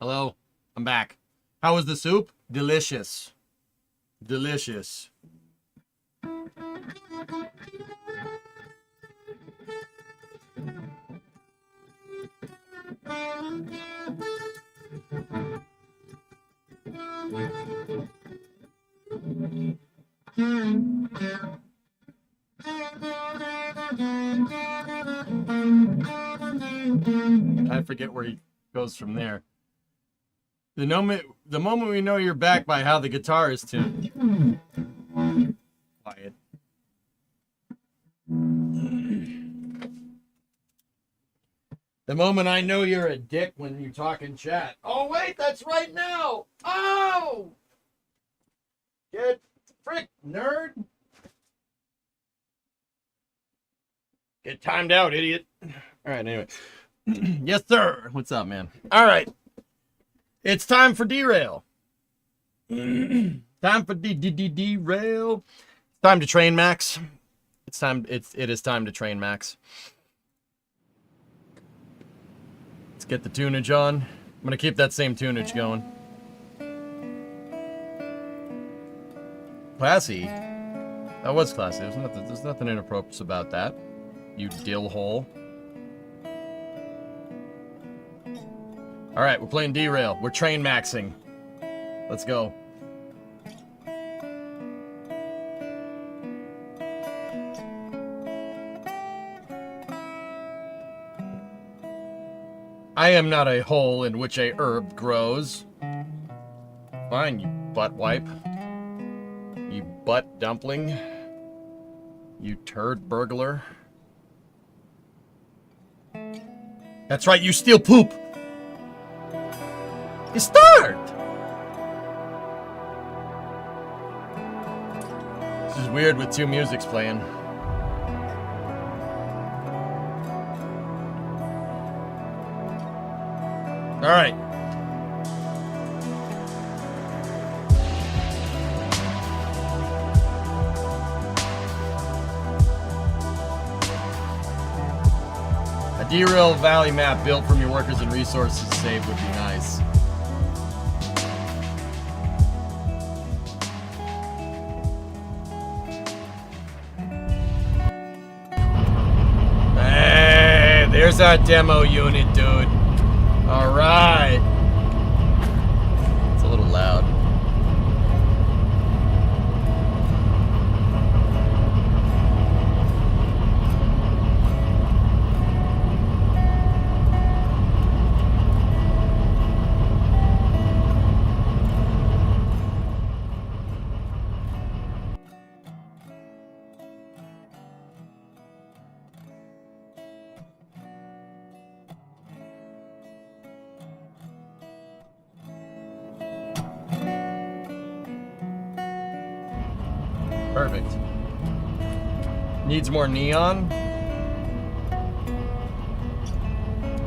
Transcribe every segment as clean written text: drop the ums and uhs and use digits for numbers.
Hello, I'm back. How was the soup? Delicious. Delicious. I forget where he goes from there. The moment we know you're back by how the guitar is tuned. Quiet. The moment I know you're a dick when you talk in chat. Oh wait, that's right now. Oh! Get frick, nerd. Get timed out, idiot. All right, anyway. Yes, sir. What's up, man? All right. It's time for derail. Time for derail. It's time to train max. It is time to train max. Let's get the tunage on. I'm gonna keep that same tunage going. Classy. That was classy. There's nothing inappropriate about that. You dill hole. All right, we're playing derail. We're train maxing. Let's go. I am not a hole in which a herb grows. Fine, you butt wipe. You butt dumpling. You turd burglar. That's right, you steal poop. You start. This is weird with two musics playing. All right. A Derail Valley map built from your workers and resources saved would be nice. Hey, there's our demo unit, dude. All right. It's a little loud. Perfect. Needs more neon?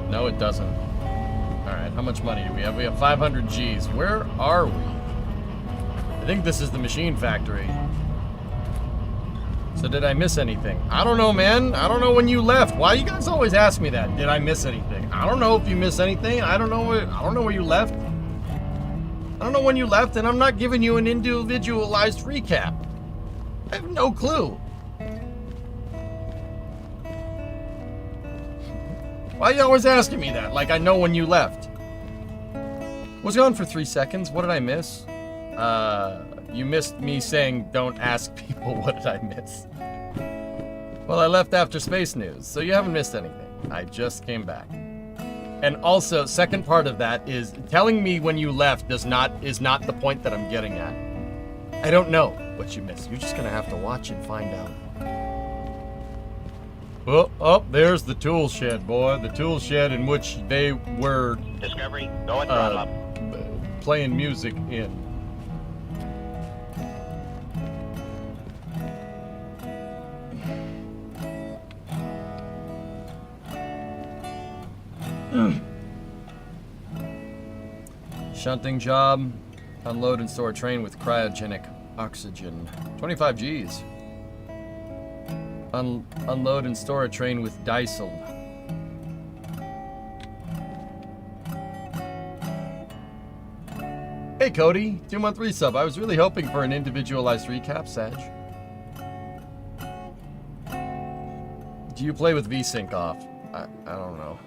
No, it doesn't. Alright, how much money do we have? We have 500 G's. Where are we? I think this is the machine factory. So did I miss anything? I don't know, man. I don't know when you left. Why do you guys always ask me that? Did I miss anything? I don't know if you missed anything. I don't know where you left. I don't know when you left, and I'm not giving you an individualized recap. I have no clue. Why are you always asking me that? Like I know when you left. Was gone for 3 seconds. What did I miss? You missed me saying don't ask people what did I miss. Well, I left after space news, so you haven't missed anything. I just came back. And also, second part of that is telling me when you left is not the point that I'm getting at. I don't know what you missed. You're just gonna have to watch and find out. Oh, there's the tool shed, boy. The tool shed in which they were Discovery, go and throttle up. Playing music in. Shunting job. Unload and store a train with cryogenic oxygen. 25 G's. Unload and store a train with diesel. Hey Cody, 2-month resub. I was really hoping for an individualized recap, Sag. Do you play with VSync off? I don't know.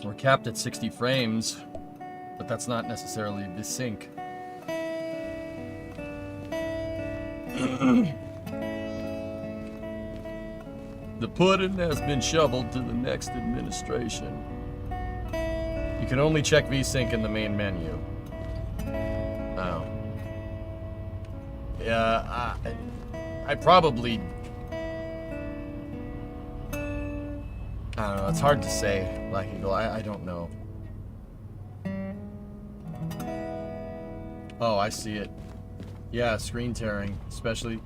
We're capped at 60 frames, but that's not necessarily the sync. The pudding has been shoveled to the next administration. You can only check VSync in the main menu. Oh. Yeah, I probably... I don't know, it's hard to say, Black Eagle. I don't know. Oh, I see it. Yeah, screen tearing, especially...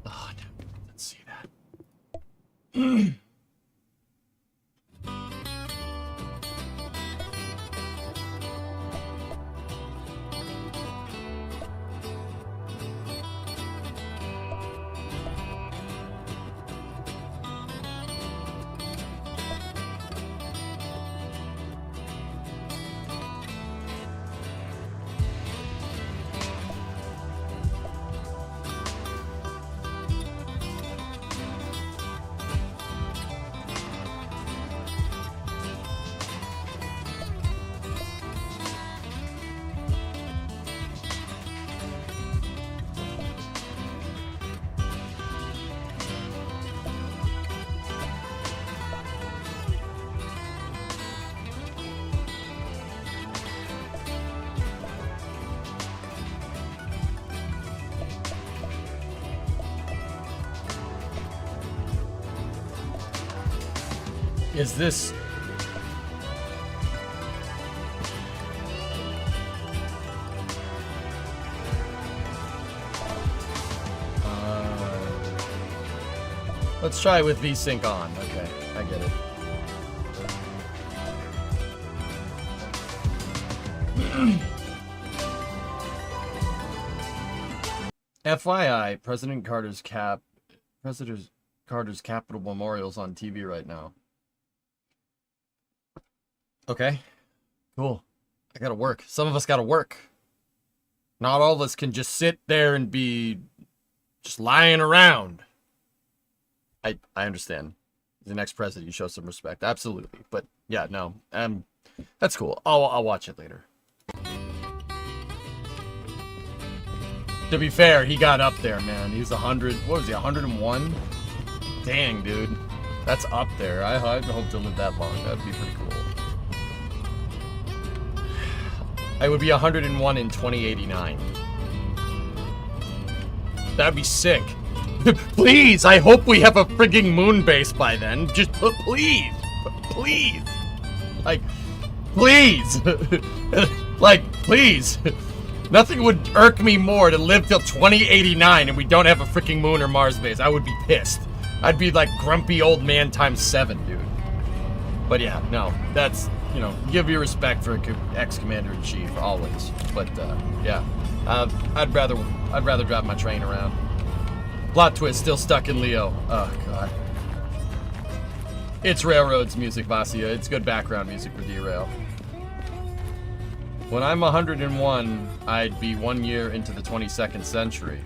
Oh, let's see that. Is this... let's try with VSync on. Okay, I get it. FYI, President Carter's Capitol Memorial's on TV right now. Okay, cool. I gotta work. Some of us gotta work. Not all of us can just sit there and be just lying around. I understand. The next president, you show some respect. Absolutely. But yeah, no. That's cool. I'll watch it later. To be fair, he got up there, man. He was 100. What was he, 101? Dang, dude. That's up there. I hope to live that long. That'd be pretty cool. I would be 101 in 2089. That'd be sick. Please, I hope we have a frigging moon base by then. Just please. Please. Like, please. Like, please. Nothing would irk me more to live till 2089 and we don't have a freaking moon or Mars base. I would be pissed. I'd be like grumpy old man times 7, dude. But yeah, no, that's, you know, give your respect for ex-commander-in-chief always. But yeah, I'd rather drive my train around. Plot twist, still stuck in Leo. Oh god. It's Railroads music, Vasia. It's good background music for Derail. When I'm 101, I'd be 1 year into the 22nd century.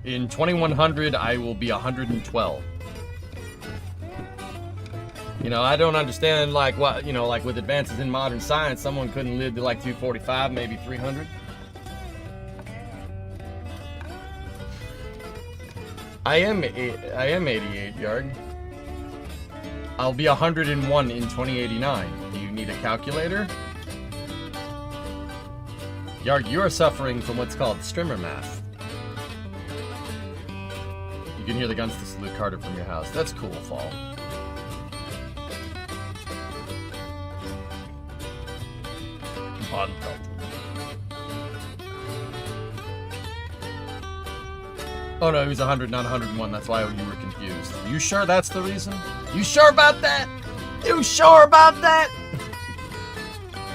In 2100, I will be 112. You know, I don't understand, like, what, you know, like with advances in modern science, someone couldn't live to like 245, maybe 300. I am 88, Yarg. I'll be 101 in 2089. Do you need a calculator? Yarg, you are suffering from what's called strimmer math. You can hear the guns to salute Carter from your house. That's cool, Fall. Oh no, he was 100, not 101. That's why you were confused. You sure that's the reason? You sure about that? You sure about that?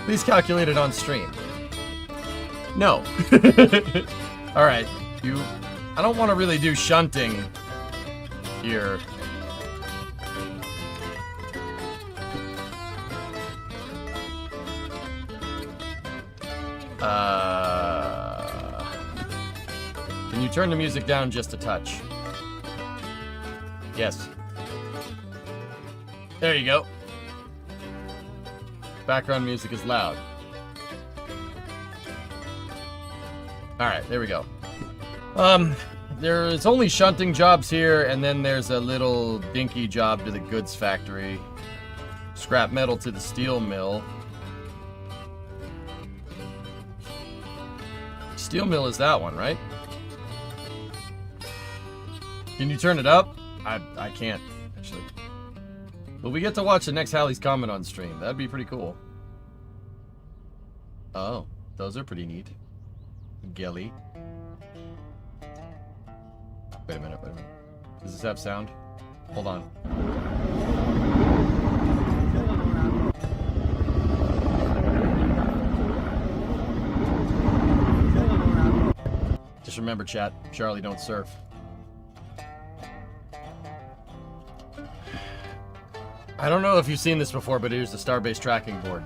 Please calculate it on stream. No. Alright, I don't want to really do shunting here. Can you turn the music down just a touch? Yes. There you go. Background music is loud. Alright, there we go. There's only shunting jobs here, and then there's a little dinky job to the goods factory. Scrap metal to the steel mill. Steel mill is that one, right? Can you turn it up? I can't, actually. But we get to watch the next Halley's Comet on stream. That'd be pretty cool. Oh, those are pretty neat. Gelly. Wait a minute, wait a minute. Does this have sound? Hold on. Just remember, chat, Charlie don't surf. I don't know if you've seen this before, but here's the Starbase tracking board.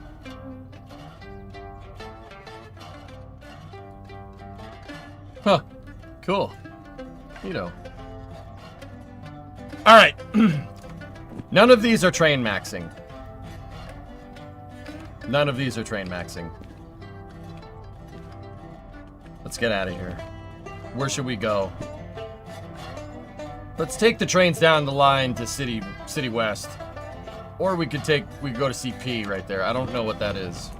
Huh. Cool. You know. Alright. None of these are Trainmaxxing. None of these are Trainmaxxing. Let's get out of here. Where should we go? Let's take the trains down the line to City West. Or we could go to CP right there. I don't know what that is.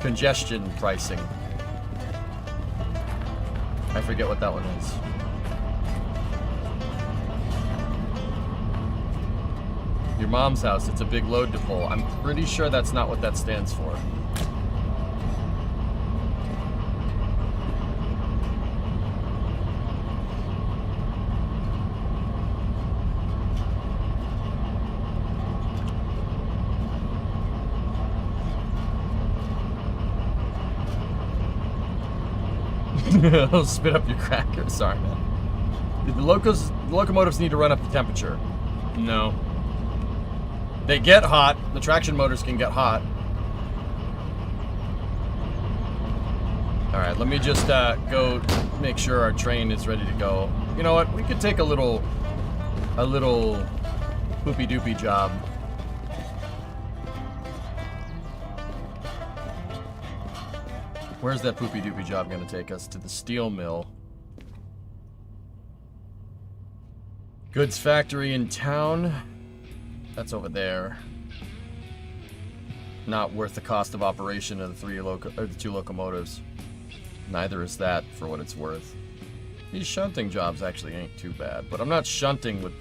Congestion pricing. I forget what that one is. Your mom's house. It's a big load to pull. I'm pretty sure that's not what that stands for. It'll spit up your cracker. Sorry, man. The locomotives need to run up the temperature. No. They get hot. The traction motors can get hot. Alright, let me just go make sure our train is ready to go. You know what? We could take a little poopy-doopy job. Where's that poopy-doopy job gonna take us? To the steel mill. Goods factory in town. That's over there. Not worth the cost of operation of the two locomotives. Neither is that, for what it's worth. These shunting jobs actually ain't too bad, but I'm not shunting with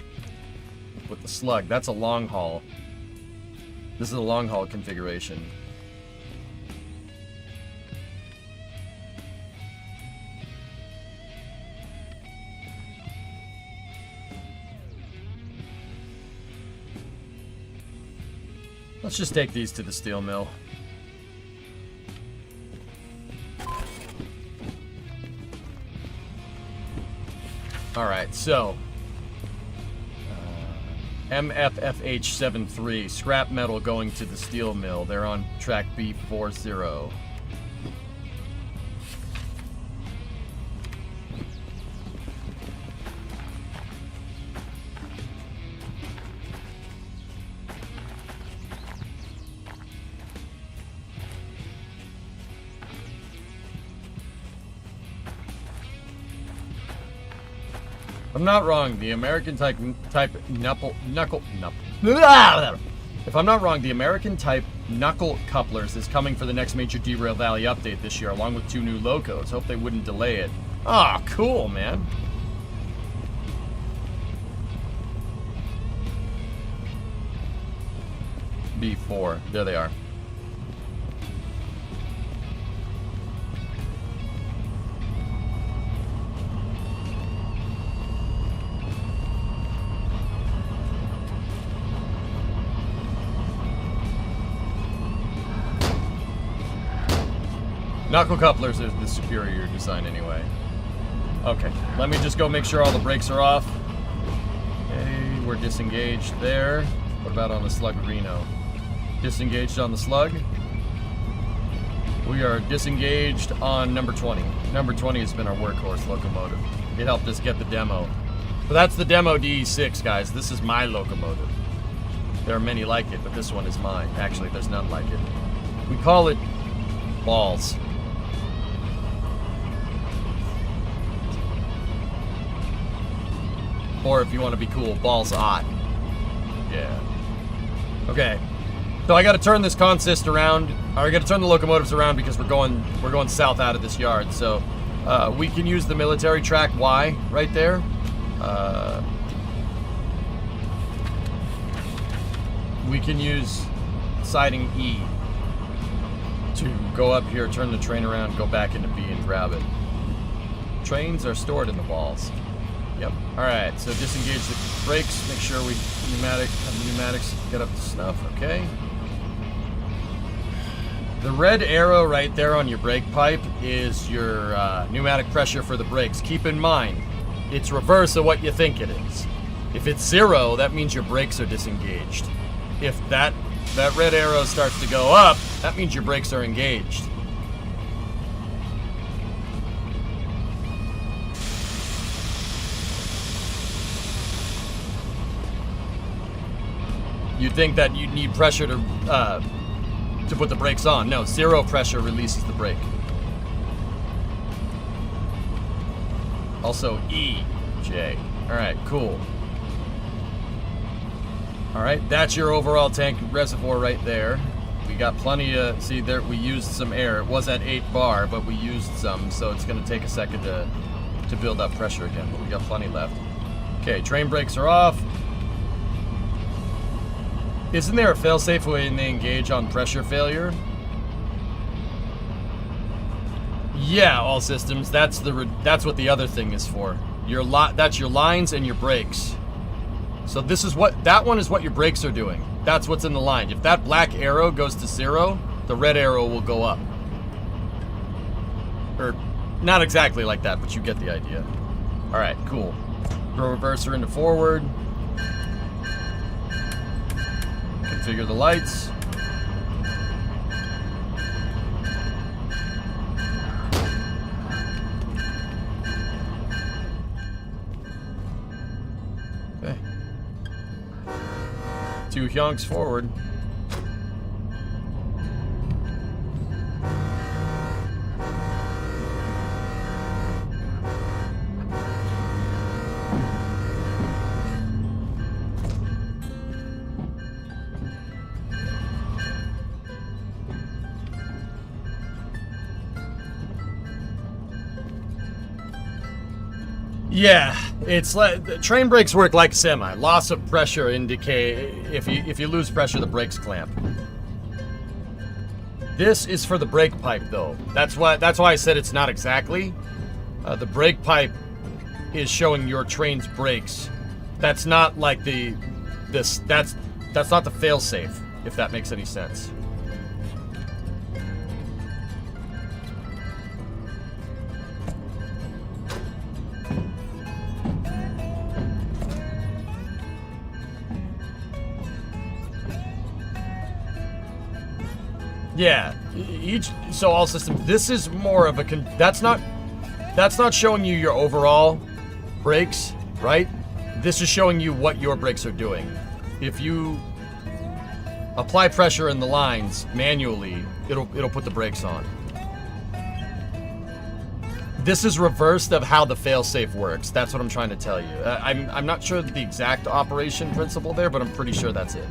the Slug. That's a long haul. This is a long haul configuration. Let's just take these to the steel mill. Alright, so MFFH73, scrap metal going to the steel mill. They're on track B40. I'm not wrong, the American type knuckle. If I'm not wrong, the American type knuckle couplers is coming for the next major Derail Valley update this year, along with 2 new locos. Hope they wouldn't delay it. Ah, cool, man. B4, there they are. Knuckle couplers is the superior design anyway. Okay, let me just go make sure all the brakes are off. Okay, we're disengaged there. What about on the Slug Reno? Disengaged on the Slug. We are disengaged on number 20. Number 20 has been our workhorse locomotive. It helped us get the demo. But that's the DEMO DE6, guys. This is my locomotive. There are many like it, but this one is mine. Actually, there's none like it. We call it balls. Or if you want to be cool, balls hot. Yeah. Okay. So I got to turn this consist around. I got to turn the locomotives around because we're going south out of this yard. So we can use the military track Y right there. We can use siding E to go up here, turn the train around, go back into B and grab it. Trains are stored in the balls. Yep. Alright, so disengage the brakes, make sure the pneumatics get up to snuff, okay? The red arrow right there on your brake pipe is your pneumatic pressure for the brakes. Keep in mind, it's reverse of what you think it is. If it's 0, that means your brakes are disengaged. If that red arrow starts to go up, that means your brakes are engaged. You'd think that you'd need pressure to put the brakes on. No, 0 pressure releases the brake. Also E, J. Alright, cool. Alright, that's your overall tank reservoir right there. We got plenty of, see there, we used some air. It was at 8 bar, but we used some, so it's gonna take a second to build up pressure again, but we got plenty left. Okay, train brakes are off. Isn't there a failsafe when they engage on pressure failure? Yeah, all systems. That's what the other thing is for. That's your lines and your brakes. So this is that one is what your brakes are doing. That's what's in the line. If that black arrow goes to 0, the red arrow will go up. Or not exactly like that, but you get the idea. All right, cool. Throw reverser into forward. Configure the lights. Okay. 2 hyonks forward. Yeah, it's like the train brakes work like semi. Loss of pressure indicate if you lose pressure, the brakes clamp. This is for the brake pipe, though. That's why I said it's not exactly. The brake pipe is showing your train's brakes. That's not like that's not the failsafe, if that makes any sense. Yeah, so all systems. This is more of a that's not showing you your overall brakes, right? This is showing you what your brakes are doing. If you apply pressure in the lines manually, it'll put the brakes on. This is reversed of how the failsafe works. That's what I'm trying to tell you. I'm not sure the exact operation principle there, but I'm pretty sure that's it.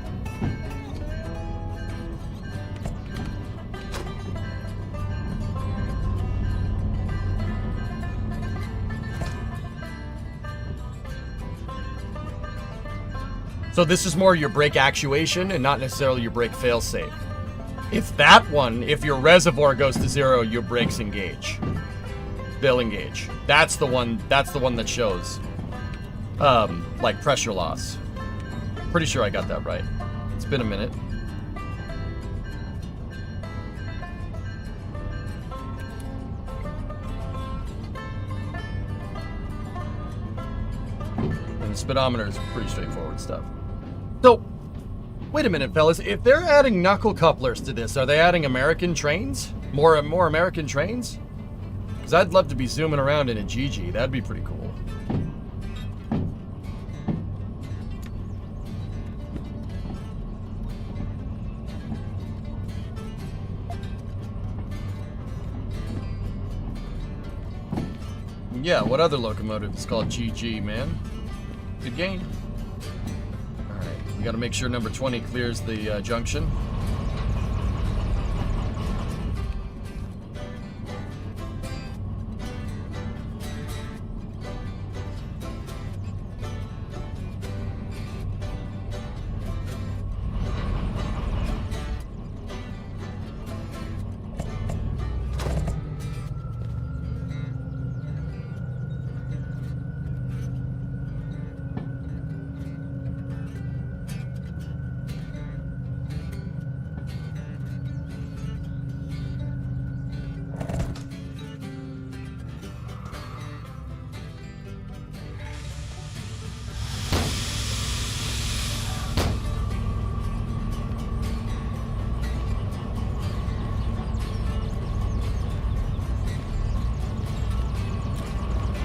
So this is more your brake actuation and not necessarily your brake failsafe. If your reservoir goes to 0, your brakes engage. They'll engage. That's the one that shows like pressure loss. Pretty sure I got that right. It's been a minute. And the speedometer is pretty straightforward stuff. So, wait a minute, fellas. If they're adding knuckle couplers to this, are they adding American trains? More American trains? Because I'd love to be zooming around in a GG. That'd be pretty cool. Yeah, what other locomotive is called GG, man? Good game. We got to make sure number 20 clears the junction.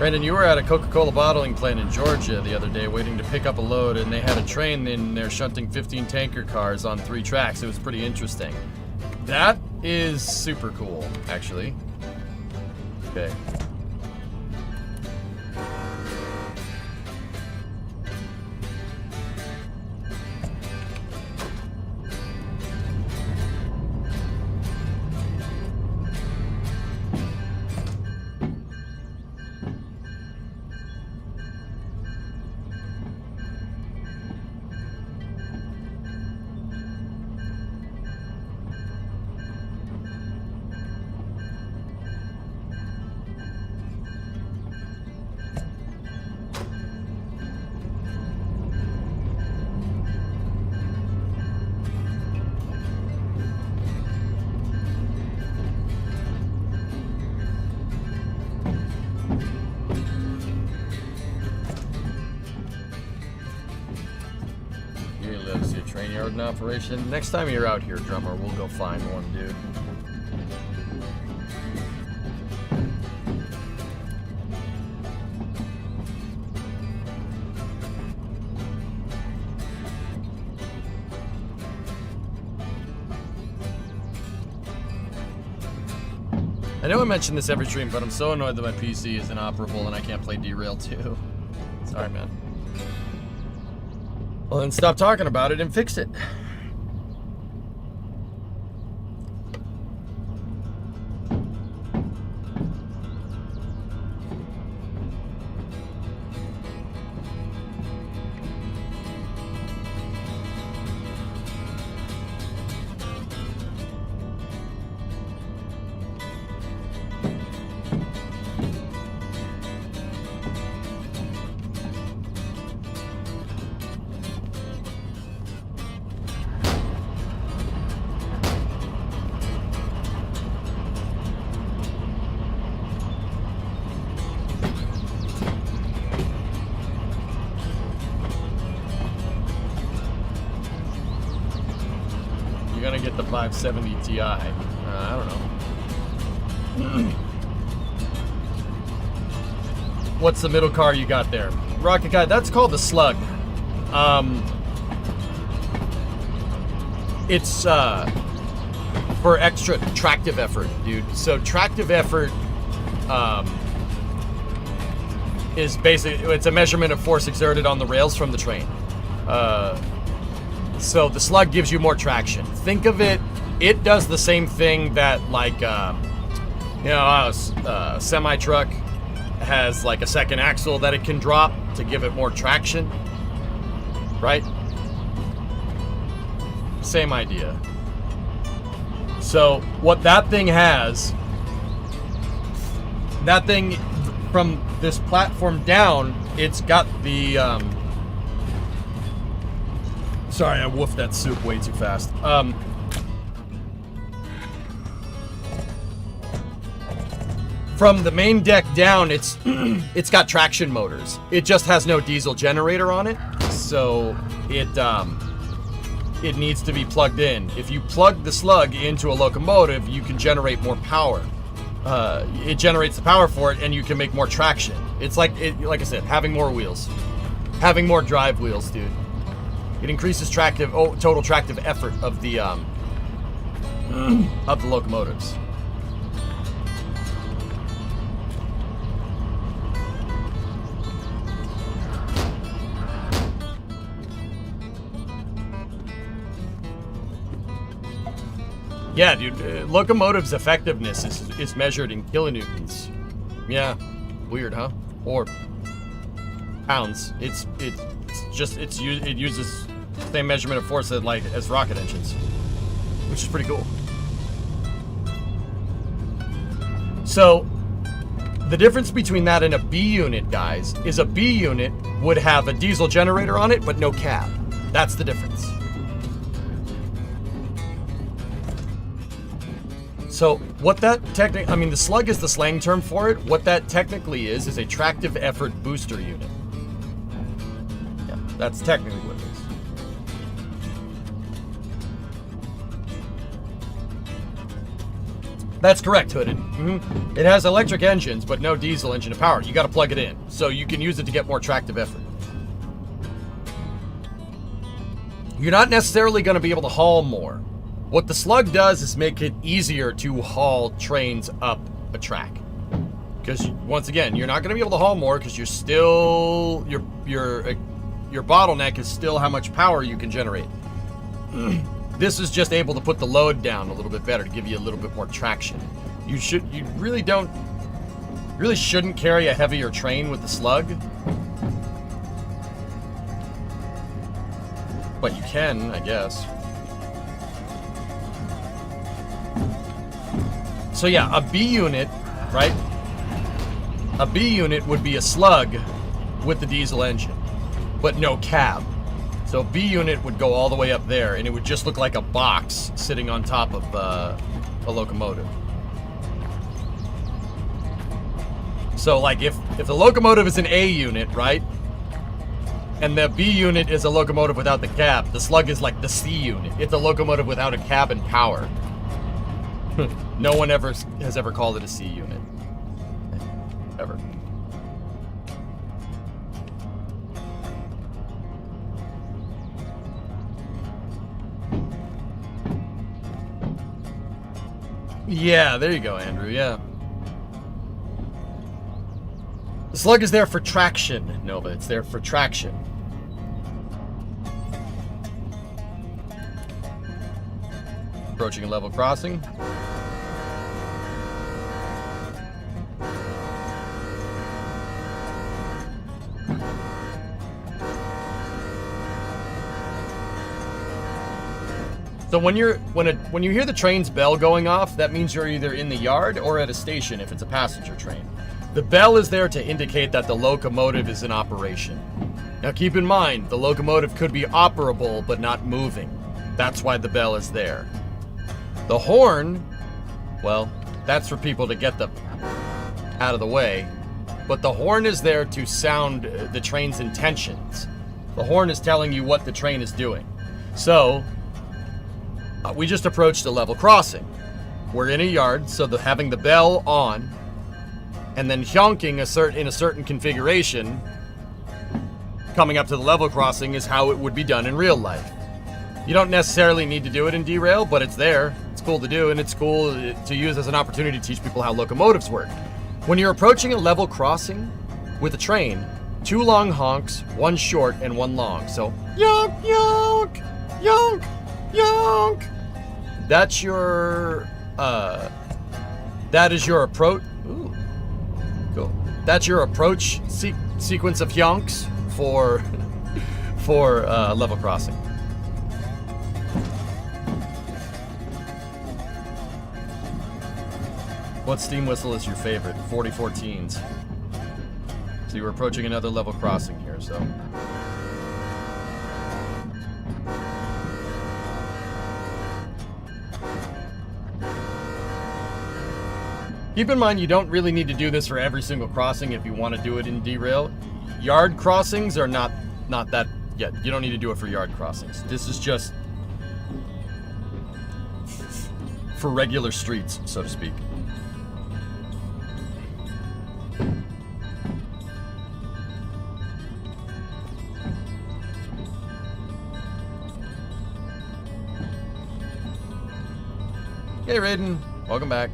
Brandon, you were at a Coca-Cola bottling plant in Georgia the other day waiting to pick up a load, and they had a train in there shunting 15 tanker cars on 3 tracks. It was pretty interesting. That is super cool, actually. Okay. Really love to see a train yard in operation. Next time you're out here, drummer, we'll go find one, dude. I know I mention this every stream, but I'm so annoyed that my PC is inoperable and I can't play Derail 2. Sorry, man. Well, then stop talking about it and fix it. You're gonna get the 570 Ti. I don't know. What's the middle car you got there? Rocket Guy, that's called the Slug. It's for extra tractive effort, dude. So tractive effort is basically, it's a measurement of force exerted on the rails from the train. So the Slug gives you more traction. Think of it, it does the same thing that like, you know, a semi-truck has like a second axle that it can drop to give it more traction, right? Same idea. So what that thing has, that thing from this platform down, it's got the, sorry, I woofed that soup way too fast. From the main deck down, it's it's got traction motors. It just has no diesel generator on it, so it needs to be plugged in. If you plug the Slug into a locomotive, you can generate more power. It generates the power for it, and you can make more traction. It's like I said, having more wheels, having more drive wheels, dude. It increases total tractive effort of the locomotives. Yeah, dude, locomotive's effectiveness is measured in kilonewtons. Yeah, weird, huh? Or pounds. It uses the same measurement of force as rocket engines, which is pretty cool. So the difference between that and a B unit, guys, is a B unit would have a diesel generator on it, but no cab. That's the difference. So what that technically, I mean, the Slug is the slang term for it. What that technically is a tractive effort booster unit. Yeah, that's technically what it is. That's correct, Hooded. Mm-hmm. It has electric engines, but no diesel engine to power it. You got to plug it in, so you can use it to get more tractive effort. You're not necessarily going to be able to haul more. What the Slug does is make it easier to haul trains up a track. Because, once again, you're not going to be able to haul more because you're still... Your bottleneck is still how much power you can generate. This is just able to put the load down a little bit better to give you a little bit more traction. You really shouldn't carry a heavier train with the Slug. But you can, I guess. So yeah, a B unit, right? A B unit would be a Slug with the diesel engine, but no cab. So B unit would go all the way up there, and it would just look like a box sitting on top of a locomotive. So like if the locomotive is an A unit, right? And the B unit is a locomotive without the cab. The Slug is like the C unit. It's a locomotive without a cab and power. No one has ever called it a C unit. Ever. Yeah, there you go, Andrew, yeah. The Slug is there for traction, Nova. It's there for traction. Approaching a level crossing. So when you hear the train's bell going off, that means you're either in the yard or at a station if it's a passenger train. The bell is there to indicate that the locomotive is in operation. Now keep in mind, the locomotive could be operable but not moving. That's why the bell is there. The horn, well, that's for people to get them out of the way. But the horn is there to sound the train's intentions. The horn is telling you what the train is doing. So, we just approached a level crossing. We're in a yard, so having the bell on, and then honking in a certain configuration, coming up to the level crossing is how it would be done in real life. You don't necessarily need to do it in Derail, but it's there. It's cool to do, and it's cool to use as an opportunity to teach people how locomotives work. When you're approaching a level crossing with a train, 2 long honks, 1 short, and 1 long. So, yonk, yonk, yonk, yonk. That's your, that is your approach. Ooh, cool. That's your approach sequence of yonks for level crossing. What steam whistle is your favorite? 4014s. So you're approaching another level crossing here, so. Keep in mind, you don't really need to do this for every single crossing if you want to do it in Derail. Yard crossings are not that yet. You don't need to do it for yard crossings. This is just for regular streets, so to speak. Hey Raiden, welcome back.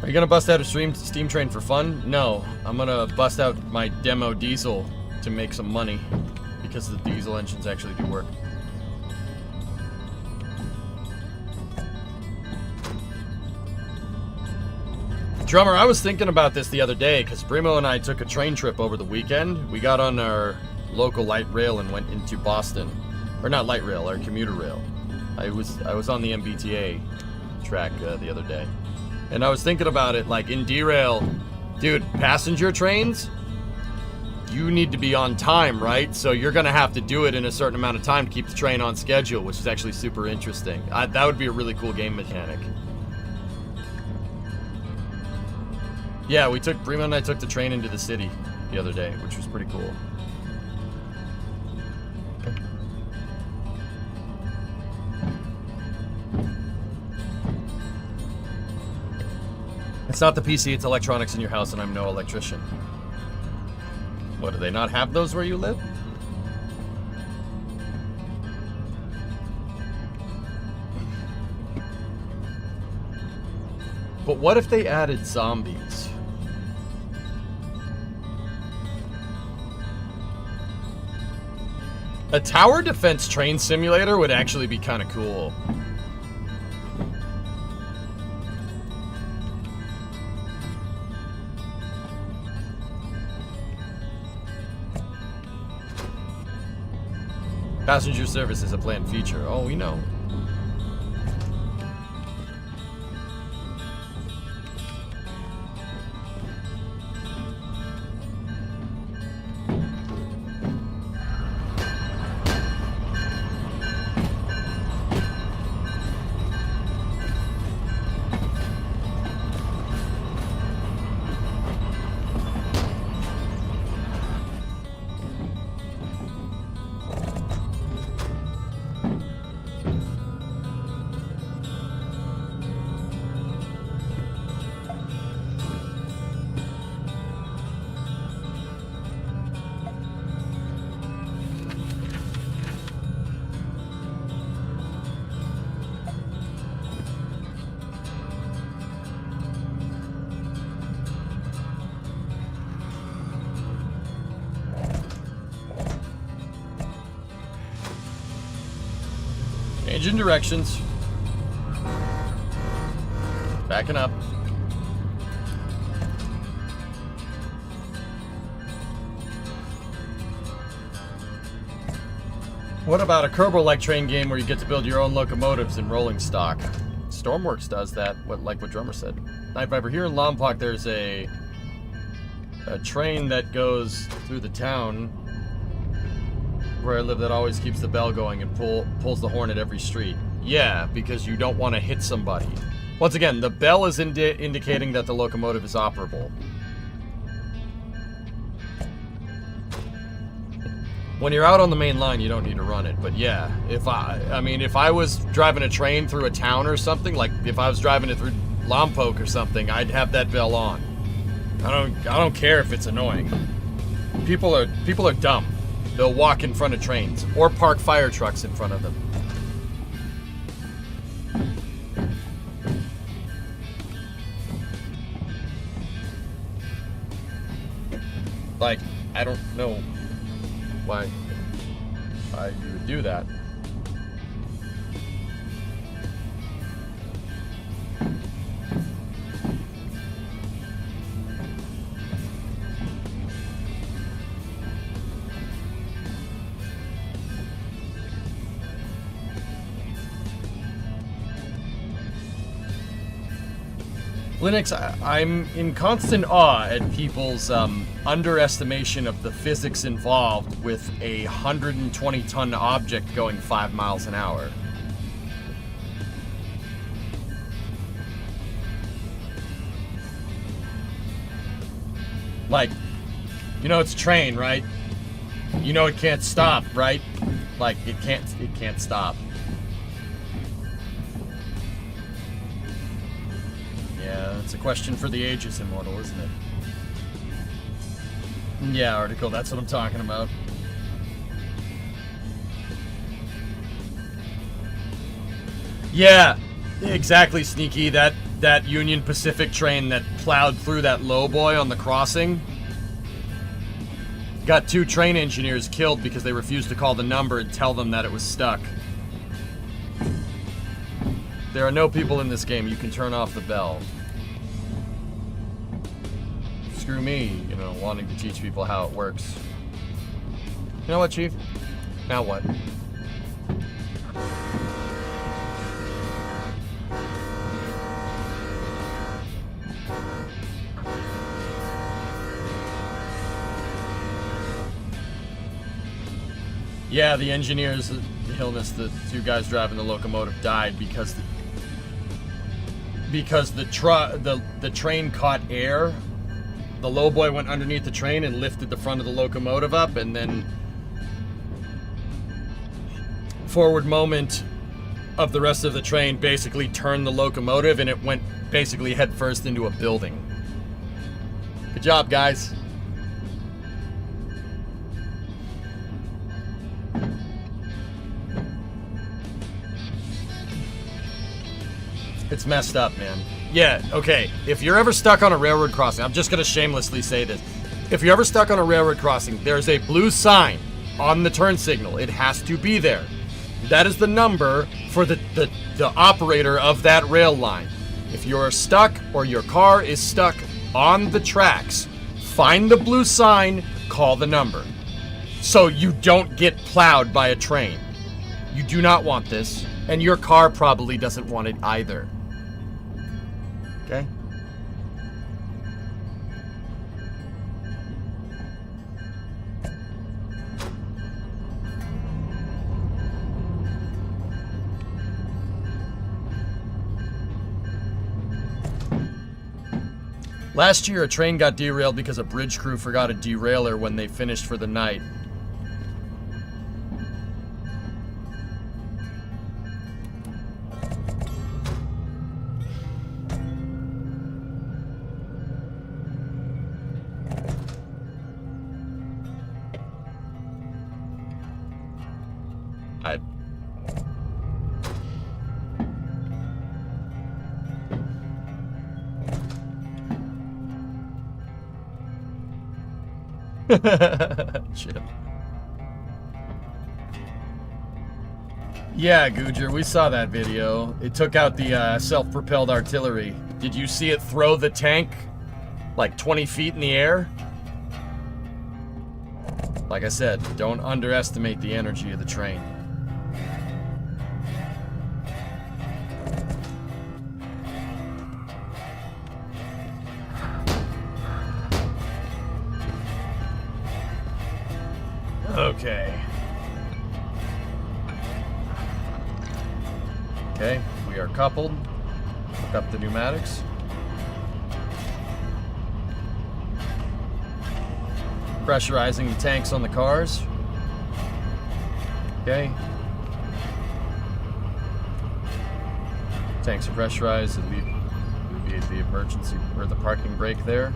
Are you gonna bust out a steam train for fun? No, I'm gonna bust out my demo diesel to make some money because the diesel engines actually do work. Drummer, I was thinking about this the other day because Primo and I took a train trip over the weekend. We got on our local light rail and went into Boston. Or not light rail, our commuter rail. I was on the MBTA track the other day. And I was thinking about it, like in Derail, dude, passenger trains, you need to be on time, right? So you're gonna have to do it in a certain amount of time to keep the train on schedule, which is actually super interesting. That would be a really cool game mechanic. Yeah, Primo and I took the train into the city the other day, which was pretty cool. It's not the PC, it's electronics in your house, and I'm no electrician. What, do they not have those where you live? But what if they added zombies? A tower defense train simulator would actually be kind of cool. Passenger service is a planned feature. Oh, we know. Changing directions. Backing up. What about a Kerbal-like train game where you get to build your own locomotives in rolling stock? Stormworks does that, like what Drummer said. Night Viper, here in Lompoc, there's a train that goes through the town where I live that always keeps the bell going and pulls the horn at every street. Yeah, because you don't want to hit somebody. Once again, the bell is indicating that the locomotive is operable. When you're out on the main line, you don't need to run it. But yeah, if I was driving a train through a town or something, like if I was driving it through Lompoc or something, I'd have that bell on. I don't care if it's annoying. People are dumb. They'll walk in front of trains or park fire trucks in front of them. Like, I don't know why you would do that. Linux, I'm in constant awe at people's underestimation of the physics involved with a 120-ton object going 5 miles an hour. Like, you know it's a train, right? You know it can't stop, right? Like, it can't stop. Yeah, it's a question for the ages, Immortal, isn't it? Yeah, article, that's what I'm talking about. Yeah, exactly, Sneaky. That Union Pacific train that plowed through that lowboy on the crossing got 2 train engineers killed because they refused to call the number and tell them that it was stuck. There are no people in this game. You can turn off the bell. Screw me, you know, wanting to teach people how it works. You know what, Chief? Now what? Yeah, the engineers, Hillness, the 2 guys driving the locomotive died because the train caught air. The lowboy went underneath the train and lifted the front of the locomotive up, and then forward moment of the rest of the train basically turned the locomotive, and it went basically headfirst into a building. Good job, guys. It's messed up, man. Yeah, okay. If you're ever stuck on a railroad crossing, I'm just going to shamelessly say this. If you're ever stuck on a railroad crossing, there's a blue sign on the turn signal. It has to be there. That is the number for the operator of that rail line. If you're stuck or your car is stuck on the tracks, find the blue sign, call the number. So you don't get plowed by a train. You do not want this, and your car probably doesn't want it either. Okay? Last year, a train got derailed because a bridge crew forgot a derailer when they finished for the night. Shit. Yeah, Googer, we saw that video. It took out the self-propelled artillery. Did you see it throw the tank like 20 feet in the air? Like I said, don't underestimate the energy of the train. Okay. Okay, we are coupled. Hook up the pneumatics. Pressurizing the tanks on the cars. Okay. Tanks are pressurized. Alleviate the emergency or the parking brake there.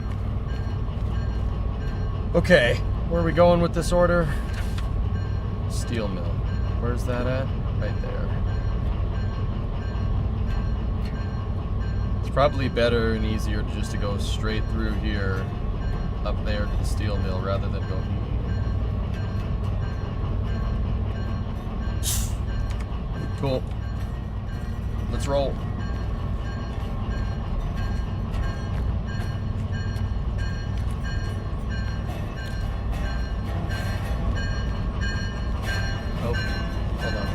Okay, where are we going with this order? Steel mill. Where's that at? Right there. It's probably better and easier just to go straight through here, up there to the steel mill, rather than go here. Cool. Let's roll. Oh, hold on.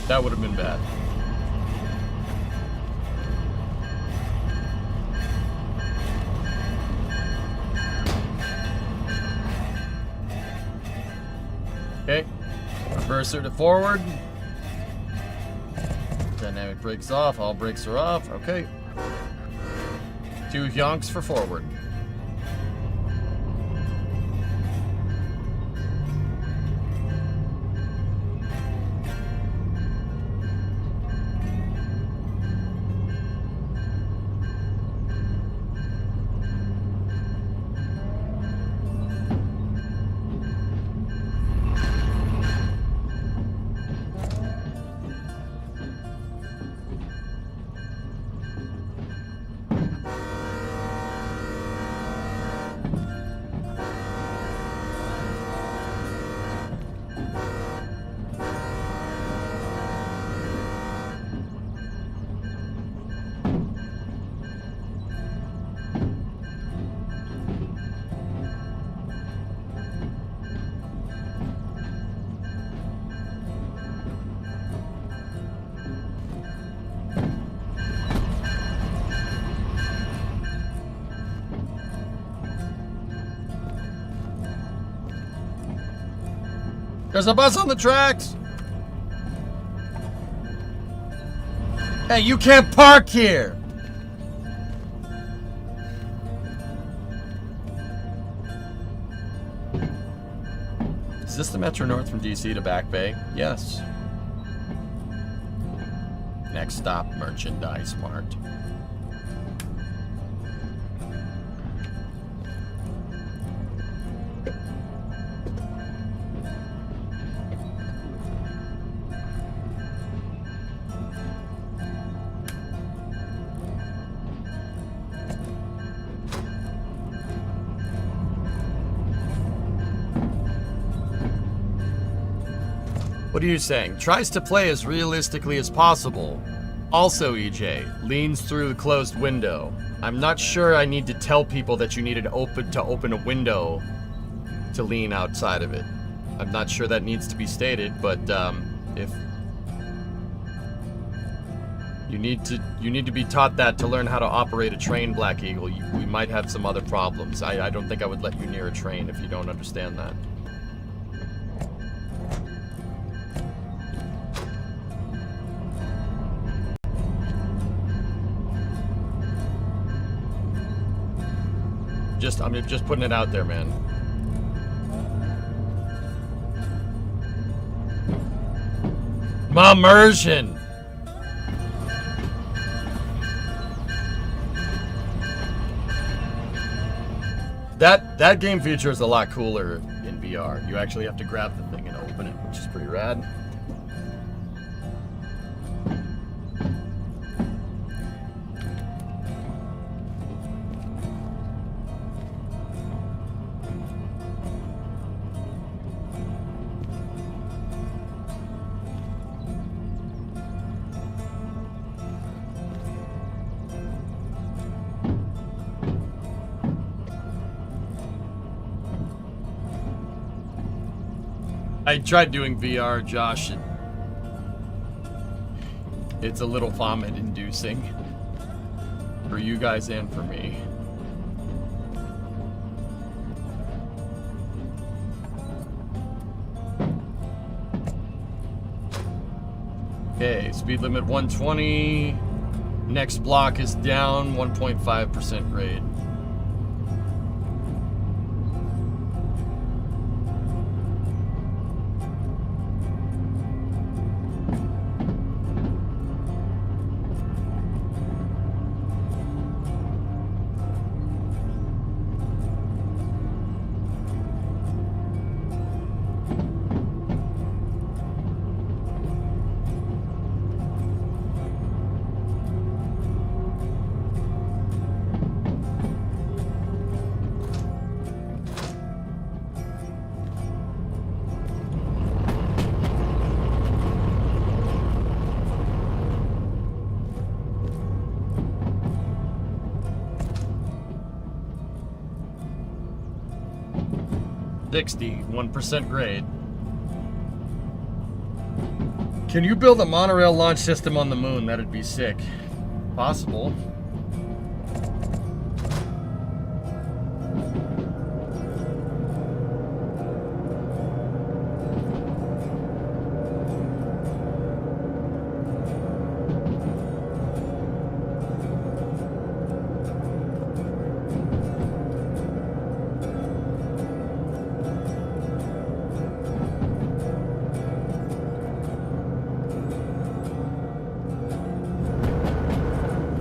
That would have been bad. Okay, reverser to forward. Dynamic brakes off, all brakes are off. Okay. 2 yonks for forward. There's a bus on the tracks! Hey, you can't park here! Is this the Metro North from DC to Back Bay? Yes. Next stop, Merchandise Mart. What are you saying? Tries to play as realistically as possible. Also, EJ, leans through the closed window. I'm not sure I need to tell people that you need to open a window to lean outside of it. I'm not sure that needs to be stated, but if you need to be taught that to learn how to operate a train, Black Eagle, we might have some other problems. I don't think I would let you near a train if you don't understand that. I'm just putting it out there, man. Immersion. That game feature is a lot cooler in VR. You actually have to grab the thing and open it, which is pretty rad. I tried doing VR, Josh. It's a little vomit-inducing for you guys and for me. Okay, speed limit 120. Next block is down 1.5% grade. $60, 1% grade. Can you build a monorail launch system on the moon? That'd be sick. Possible.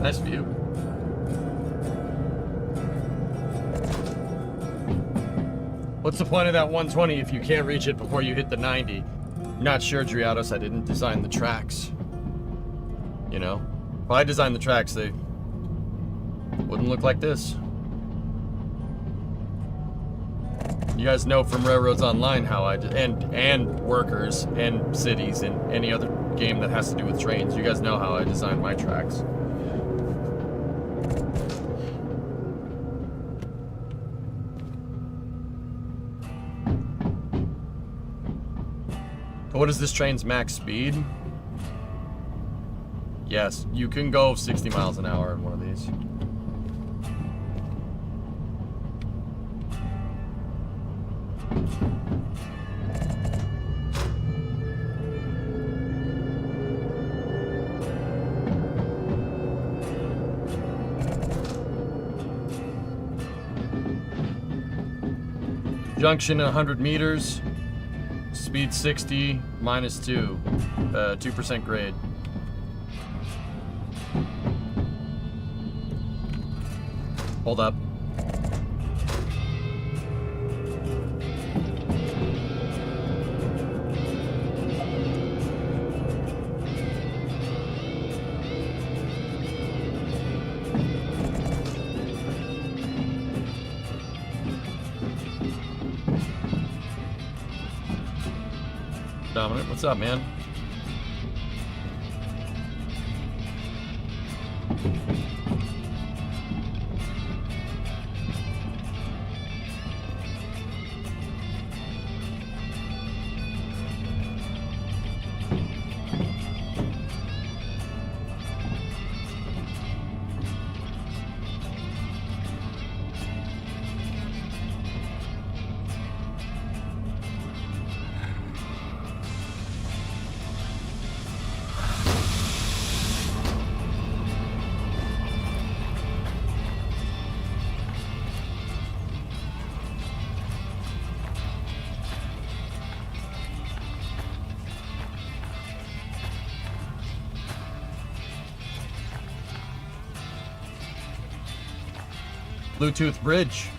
Nice view. What's the point of that 120 if you can't reach it before you hit the 90? Not sure, Driados. I didn't design the tracks. You know? If I designed the tracks, they wouldn't look like this. You guys know from Railroads Online how I and Workers and Cities and any other game that has to do with trains. You guys know how I designed my tracks. What is this train's max speed? Yes, you can go 60 miles an hour in one of these. Junction 100 meters. Speed 60, minus 2, 2% grade. Hold up. Dominic, what's up, man? Bluetooth bridge.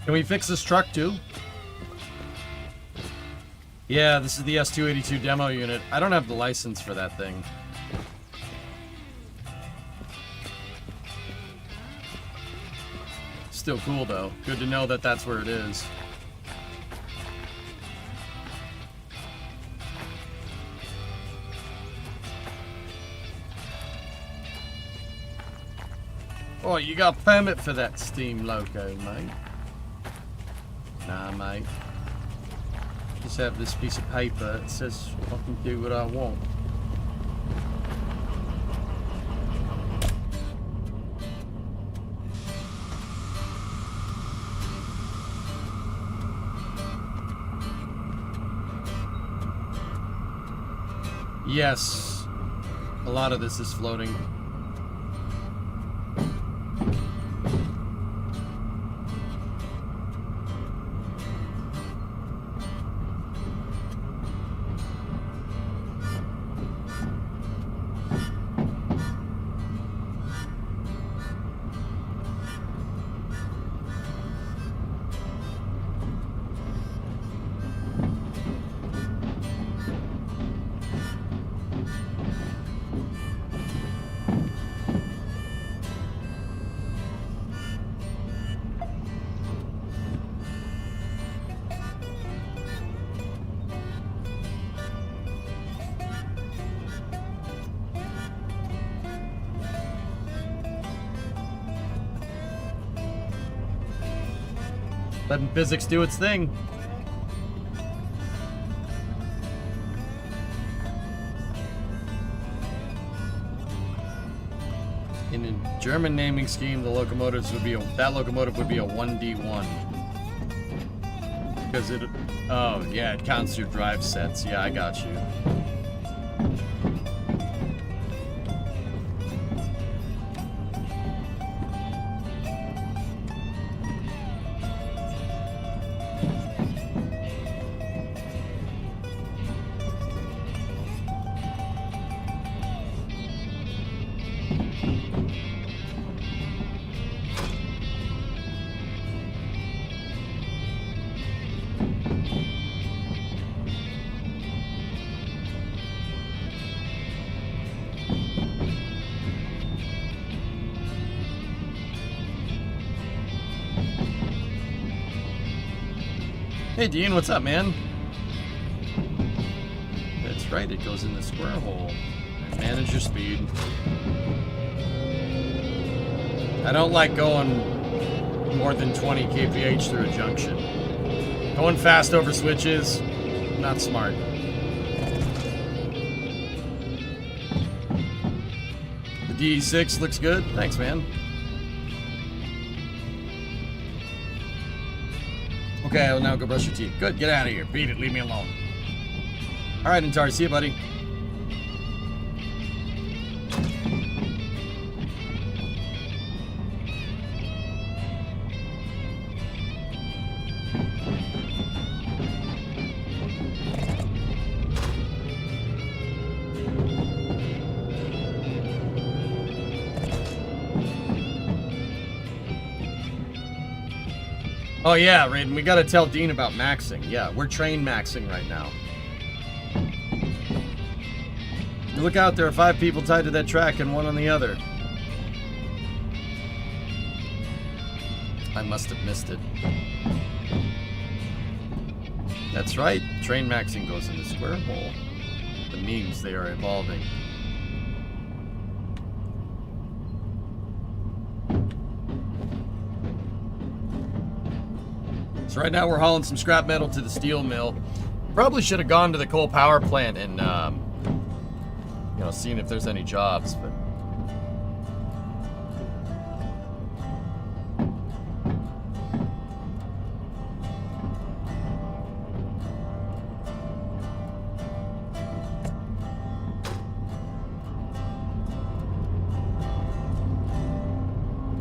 Can we fix this truck too? Yeah, this is the S282 demo unit. I don't have the license for that thing. Still cool though. Good to know that that's where it is. Oh, you got a permit for that steam loco, mate? Nah, mate. Just have this piece of paper that says I can do what I want. Yes, a lot of this is floating. Letting physics do its thing. In a German naming scheme, the locomotives would be that locomotive would be a 1D1. Because it, oh yeah, it counts your drive sets. Yeah, I got you. Hey Dean, what's up, man? That's right, it goes in the square hole. Manage your speed. I don't like going more than 20 kph through a junction. Going fast over switches, not smart. The DE6 looks good. Thanks, man. Okay, I'll now go brush your teeth. Good, get out of here. Beat it, leave me alone. Alright, Antari, see you, buddy. Oh yeah, Raiden, we gotta tell Dean about maxing. Yeah, we're Trainmaxxing right now. Look out, there are 5 people tied to that track and 1 on the other. I must have missed it. That's right, Trainmaxxing goes in the square hole. The memes, they are evolving. So right now we're hauling some scrap metal to the steel mill. Probably should have gone to the coal power plant and, you know, seen if there's any jobs, but...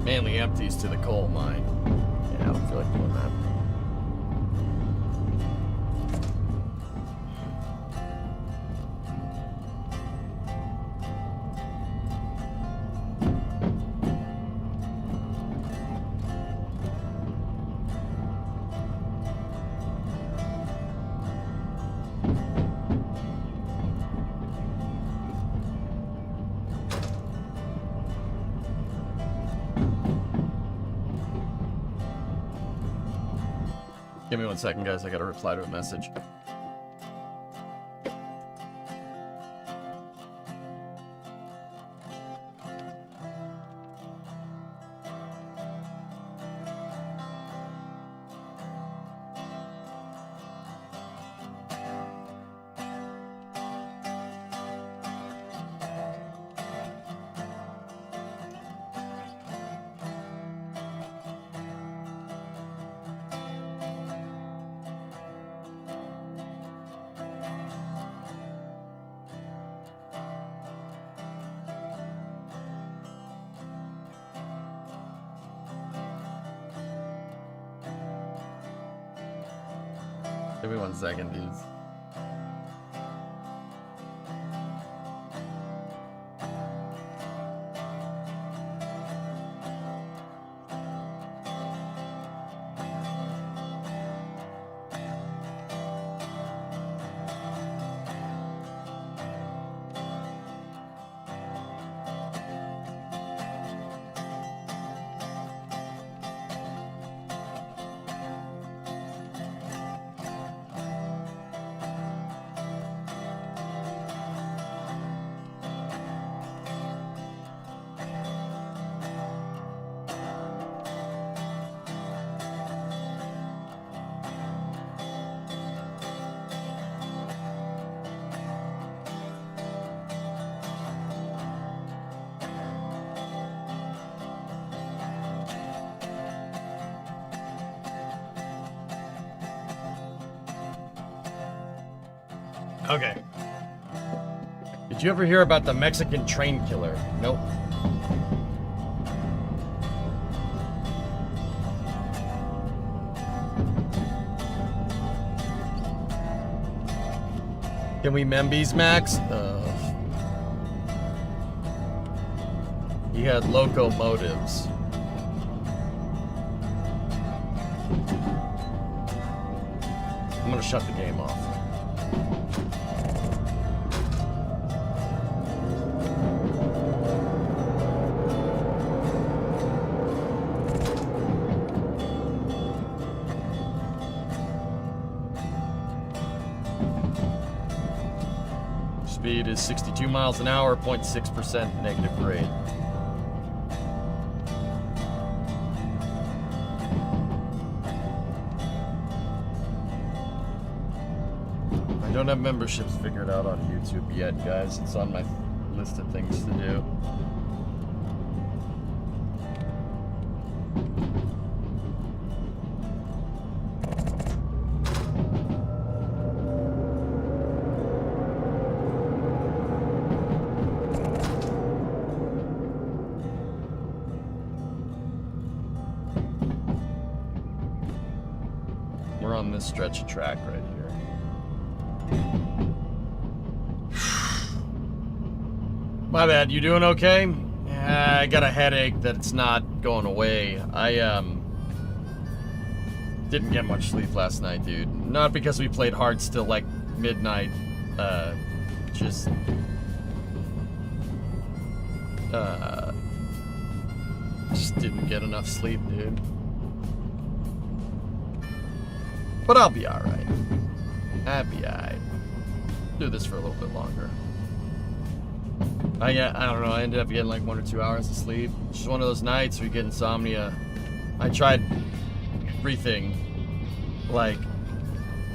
Mainly empties to the coal mine. Yeah, I don't feel like doing that. Give me 1 second, guys. I gotta reply to a message. Give me 1 second, dudes. Okay. Did you ever hear about the Mexican train killer? Nope. Can we Membies Max? He had locomotives. I'm gonna shut the game off. Speed is 62 miles an hour, 0.6% negative grade. I don't have memberships figured out on YouTube yet, guys. It's on my list of things to do. We're on this stretch of track right here. My bad, you doing okay? I got a headache that's not going away. I didn't get much sleep last night, dude. Not because we played hard till like midnight. Just didn't get enough sleep, dude. But I'll be alright. I'll be alright. Do this for a little bit longer. I don't know, I ended up getting like 1 or 2 hours of sleep. It's just one of those nights where you get insomnia. I tried everything, like,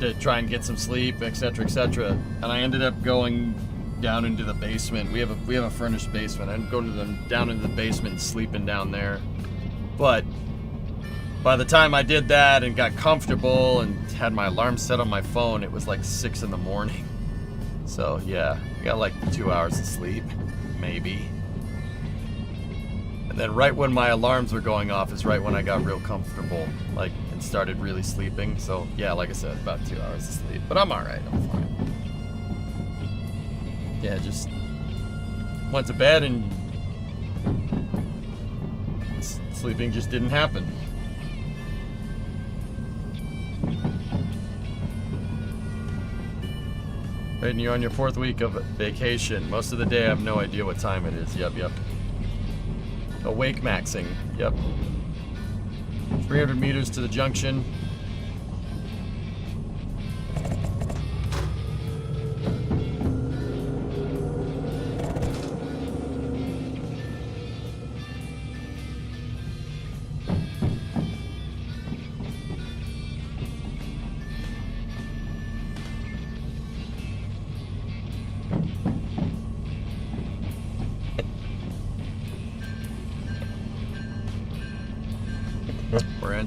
to try and get some sleep, etc., etc. And I ended up going down into the basement. We have a furnished basement. I'd go down into the basement and sleeping down there. But by the time I did that and got comfortable and had my alarm set on my phone, it was like 6 in the morning. So yeah, I got like 2 hours of sleep, maybe. And then right when my alarms were going off is right when I got real comfortable, like, and started really sleeping. So yeah, like I said, about 2 hours of sleep. But I'm alright, I'm fine. Yeah, just went to bed and sleeping just didn't happen. Right, and you're on your 4th week of vacation. Most of the day I have no idea what time it is. Yep. Awake maxing. Yep. 300 meters to the junction.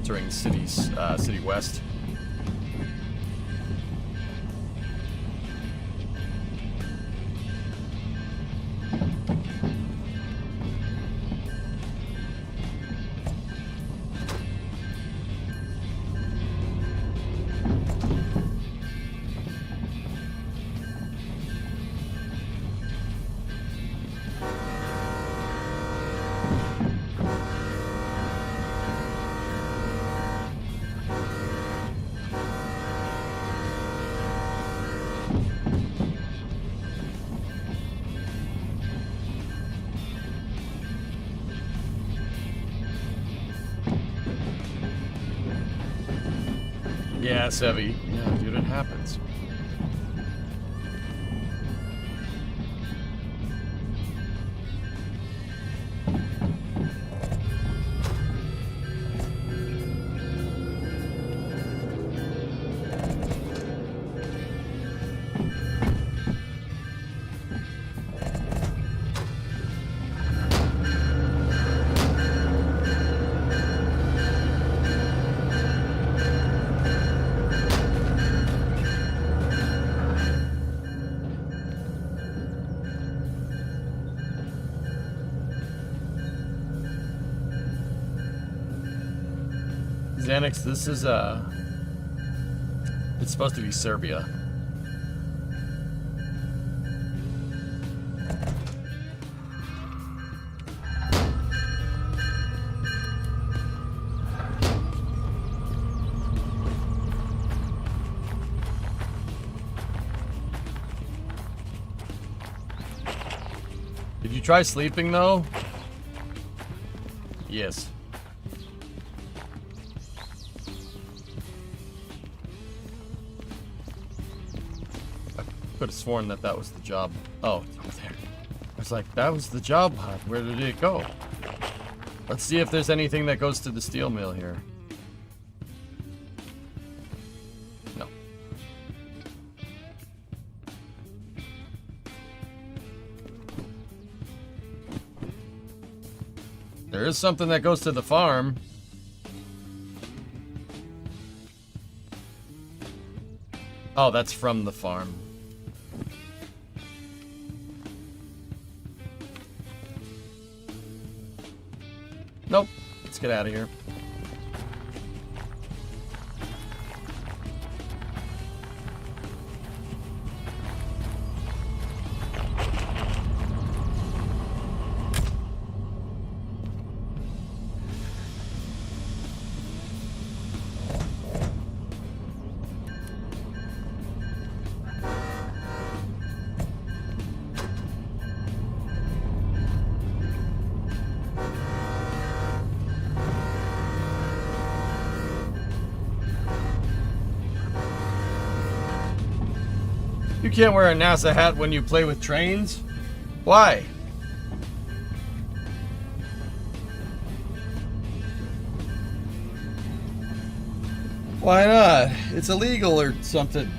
entering cities, City West. Yeah, Sevy. Yeah, dude, it happens. Xanax, this is, it's supposed to be Serbia. Did you try sleeping, though? Yes. Could have sworn that that was the job. Oh, it's over there. I was like, that was the job hut. Where did it go? Let's see if there's anything that goes to the steel mill here. No. There is something that goes to the farm. Oh, that's from the farm. Nope. Let's get out of here. You can't wear a NASA hat when you play with trains? Why? Why not? It's illegal or something.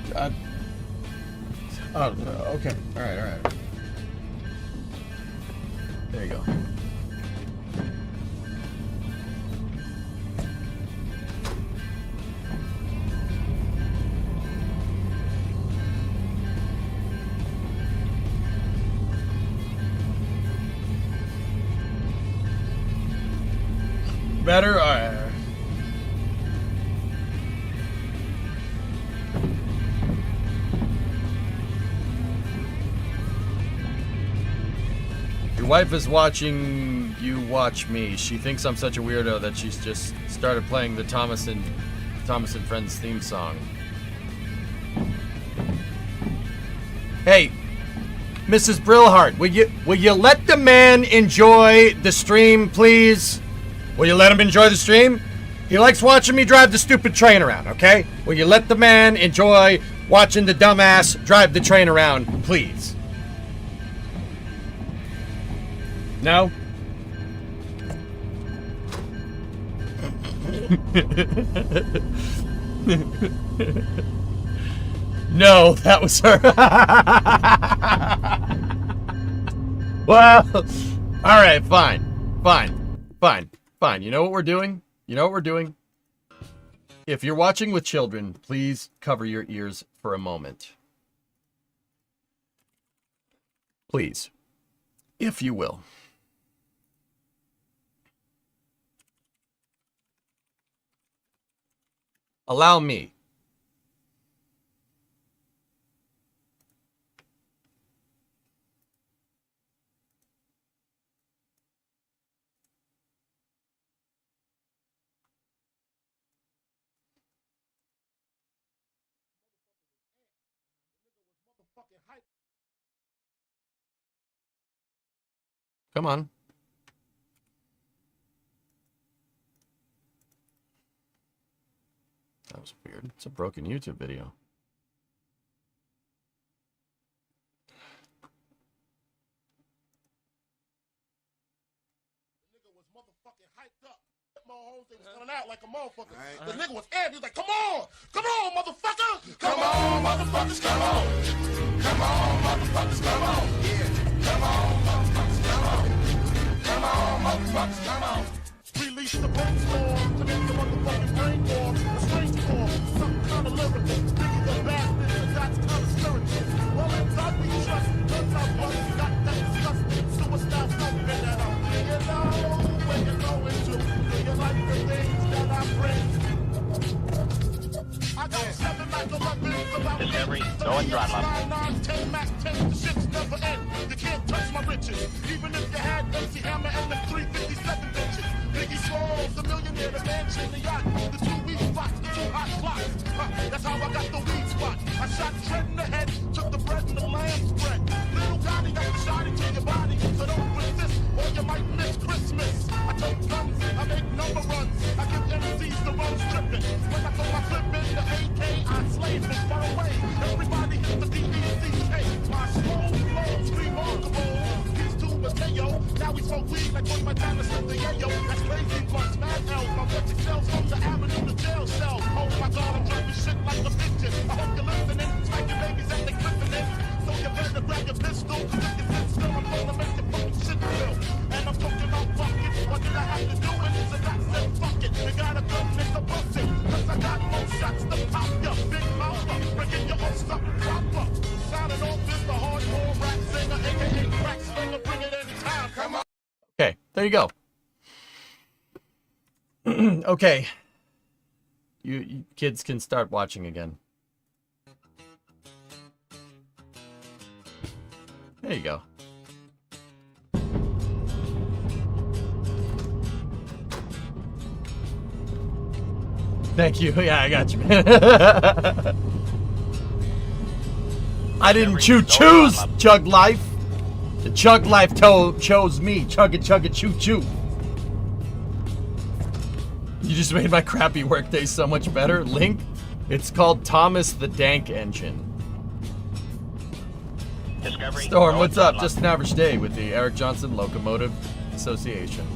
Oh, okay. Alright. There you go. Better? Alright. Your wife is watching you watch me. She thinks I'm such a weirdo that she's just started playing the Thomas and Friends theme song. Hey, Mrs. Brillhart, will you let the man enjoy the stream, please? Will you let him enjoy the stream? He likes watching me drive the stupid train around, okay? Will you let the man enjoy watching the dumbass drive the train around, please? No? No, that was her. Well, all right, fine. You know what we're doing? If you're watching with children, please cover your ears for a moment. Please, if you will. Allow me. Come on. That was weird. It's a broken YouTube video. Out like a motherfucker. The nigga was amped. He was like, come on, motherfucker. Come on, motherfuckers, come on. Come on, motherfuckers, come on. Yeah. Come on, motherfuckers, come on. Come on, motherfuckers, come on. Release the brainstorm to make the motherfucking brain form. A strange form, some kind of lyrical. Biggie the bastard, and that's kind of spiritual. Well, in God we trust, cause I once got that disgusting suicide smoking that I'm. You know where you're going to. Do you like the things that I bring? I got 7 like 11s about Discovery, going throttle up. 9, 10, max 10, the shit's never end. You can't touch my riches. Even if you had MC Hammer and them 357 bitches. Biggie Smalls, the millionaire, the mansion, the yacht, the 2 weed spots, the 2 hot clocks. That's how I got the weed spot. I shot Tread in the head, took the bread and the lamb spread. Little Gotti got the shot into your body, so don't resist or you might miss Christmas. I tote guns, I make number runs, I give MCs the run stripping. When I throw my clip in the AK, I slay from far away. Everybody hit the DECK. My slow flow's remarkable. He's too Mateo, now we smoke weed like one of my diamonds in the yayo. That's crazy, plus mad L. My music sells from the avenue to jail cell. Oh my God, I'm dropping shit like a pigeon. I hope you're listening, spanking babies and they clipping it. So you better grab your pistol, cause if you sit still, I'm gonna make your fucking shit spill. And I'm talking about fucking, what did I have to do? And so that said, fuck it, you gotta go nigga bust it. Cause I got more shots to pop ya, big mouth up, bringing your own stuff proper. Sounding off is the hardcore rap singer, aka crack slinger, bring it anytime, come on. Okay, there you go. Okay. You kids can start watching again. There you go. Thank you. Yeah, I got you, man. I didn't choose Chug Life. The Chug Life chose me. Chug it, choo choo. You just made my crappy workday so much better. Link, it's called Thomas the Dank Engine. Discovery, Storm, what's up? Just an average day with the Eric Johnson Locomotive Association.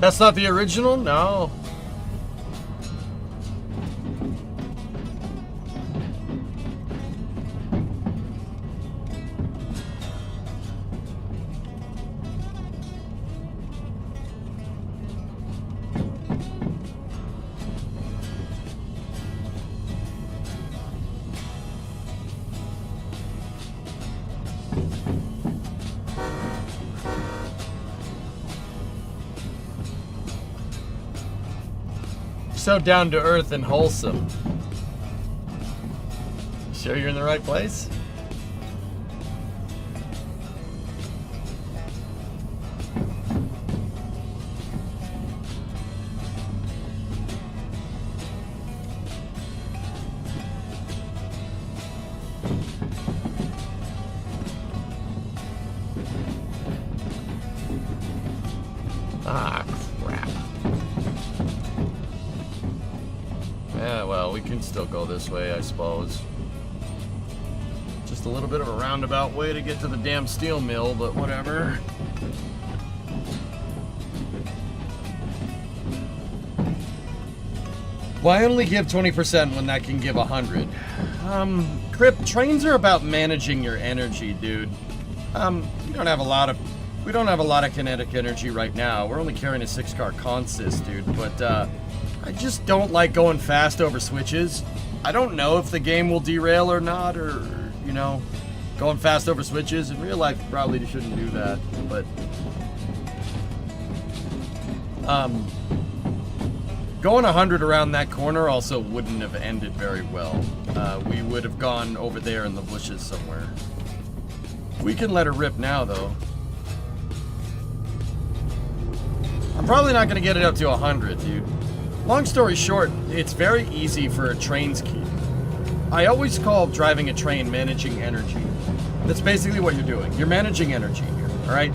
That's not the original? No. So down to earth and wholesome. Sure you're in the right place? Ah, crap. Yeah, well, we can still go this way, I suppose. Just a little bit of a roundabout way to get to the damn steel mill, but whatever. Why only give 20% when that can give 100? Crip, trains are about managing your energy, dude. We don't have a lot of kinetic energy right now. We're only carrying a 6-car consist, dude, but I just don't like going fast over switches. I don't know if the game will derail or not, or, you know, going fast over switches. In real life, you probably shouldn't do that, but going 100 around that corner also wouldn't have ended very well. We would have gone over there in the bushes somewhere. We can let her rip now, though. I'm probably not going to get it up to 100, dude. Long story short, it's very easy for a train's key. I always call driving a train managing energy. That's basically what you're doing. You're managing energy here, alright?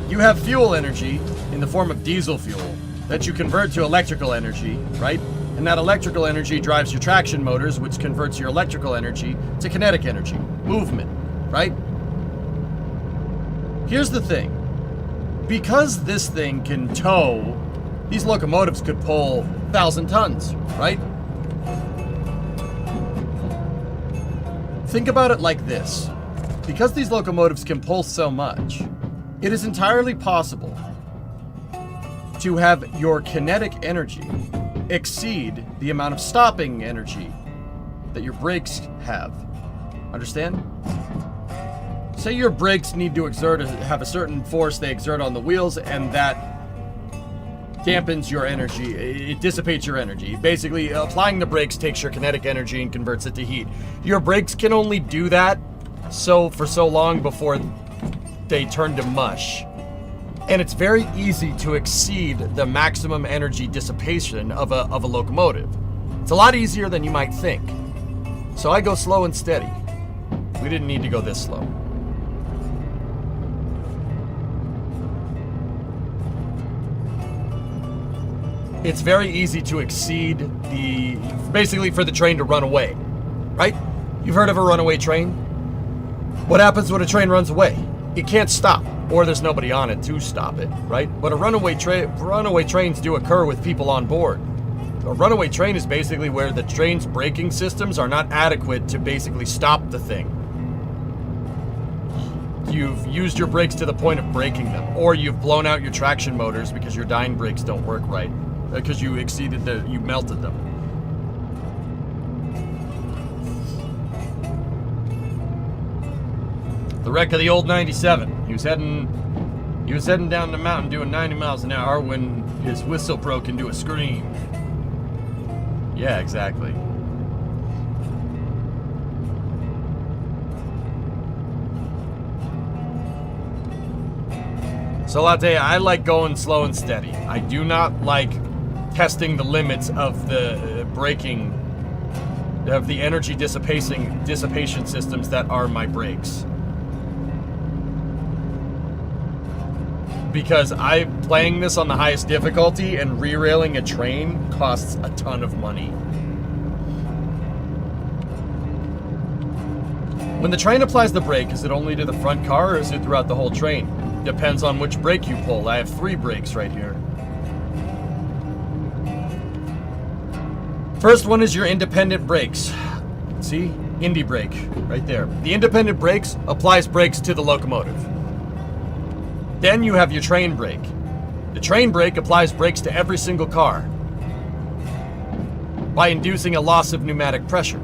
You have fuel energy in the form of diesel fuel that you convert to electrical energy, right? And that electrical energy drives your traction motors, which converts your electrical energy to kinetic energy, movement, right? Here's the thing. Because this thing can tow, these locomotives could pull 1,000 tons, right? Think about it like this. Because these locomotives can pull so much, it is entirely possible to have your kinetic energy exceed the amount of stopping energy that your brakes have. Understand? Say your brakes need to have a certain force they exert on the wheels, and that dampens your energy. It dissipates your energy. Basically, applying the brakes takes your kinetic energy and converts it to heat. Your brakes can only do that for so long before they turn to mush. And it's very easy to exceed the maximum energy dissipation of a locomotive. It's a lot easier than you might think. So I go slow and steady. We didn't need to go this slow. It's very easy to exceed basically for the train to run away, right? You've heard of a runaway train? What happens when a train runs away? It can't stop, or there's nobody on it to stop it, right? But runaway trains do occur with people on board. A runaway train is basically where the train's braking systems are not adequate to basically stop the thing. You've used your brakes to the point of breaking them, or you've blown out your traction motors because your dyno brakes don't work right, because you melted them. The wreck of the old 97. He was heading down the mountain doing 90 miles an hour when his whistle broke into a scream. Yeah, exactly. So I'll tell you, I like going slow and steady. I do not like testing the limits of the braking, of the energy dissipation systems that are my brakes. Because playing this on the highest difficulty and re-railing a train costs a ton of money. When the train applies the brake, is it only to the front car or is it throughout the whole train? Depends on which brake you pull. I have 3 brakes right here. First one is your independent brakes. See? Indie brake, right there. The independent brakes applies brakes to the locomotive. Then you have your train brake. The train brake applies brakes to every single car by inducing a loss of pneumatic pressure.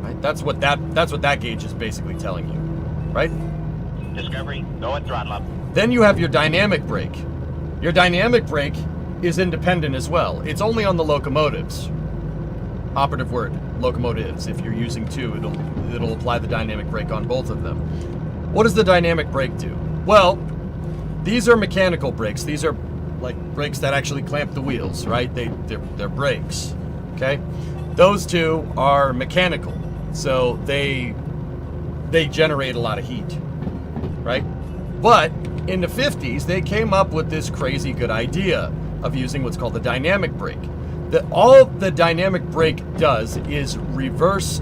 Right? That's what that gauge is basically telling you, right? Discovery, go and throttle up. Then you have your dynamic brake. Your dynamic brake is independent as well. It's only on the locomotives. Operative word, locomotives. If you're using 2, it'll apply the dynamic brake on both of them. What does the dynamic brake do? Well, these are mechanical brakes. These are like brakes that actually clamp the wheels, right? They're brakes, okay? Those 2 are mechanical, so they generate a lot of heat, right? But in the 50s, they came up with this crazy good idea of using what's called the dynamic brake. All the dynamic brake does is it reverses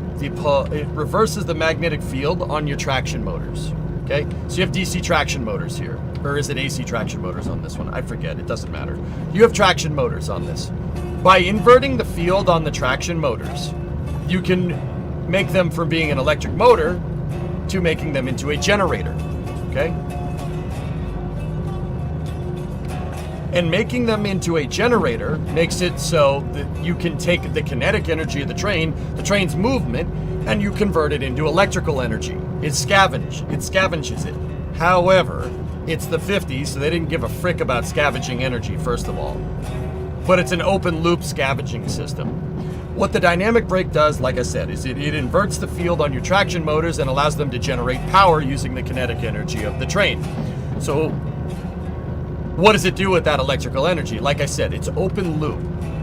the magnetic field on your traction motors. Okay, so you have DC traction motors here, or is it AC traction motors on this one? I forget, it doesn't matter. You have traction motors on this. By inverting the field on the traction motors, you can make them from being an electric motor to making them into a generator. Okay? And making them into a generator makes it so that you can take the kinetic energy of the train's movement, and you convert it into electrical energy. It scavenges it. However, it's the 50s, so they didn't give a frick about scavenging energy, first of all. But it's an open loop scavenging system. What the dynamic brake does, like I said, is it inverts the field on your traction motors and allows them to generate power using the kinetic energy of the train. So what does it do with that electrical energy? Like I said, it's open loop.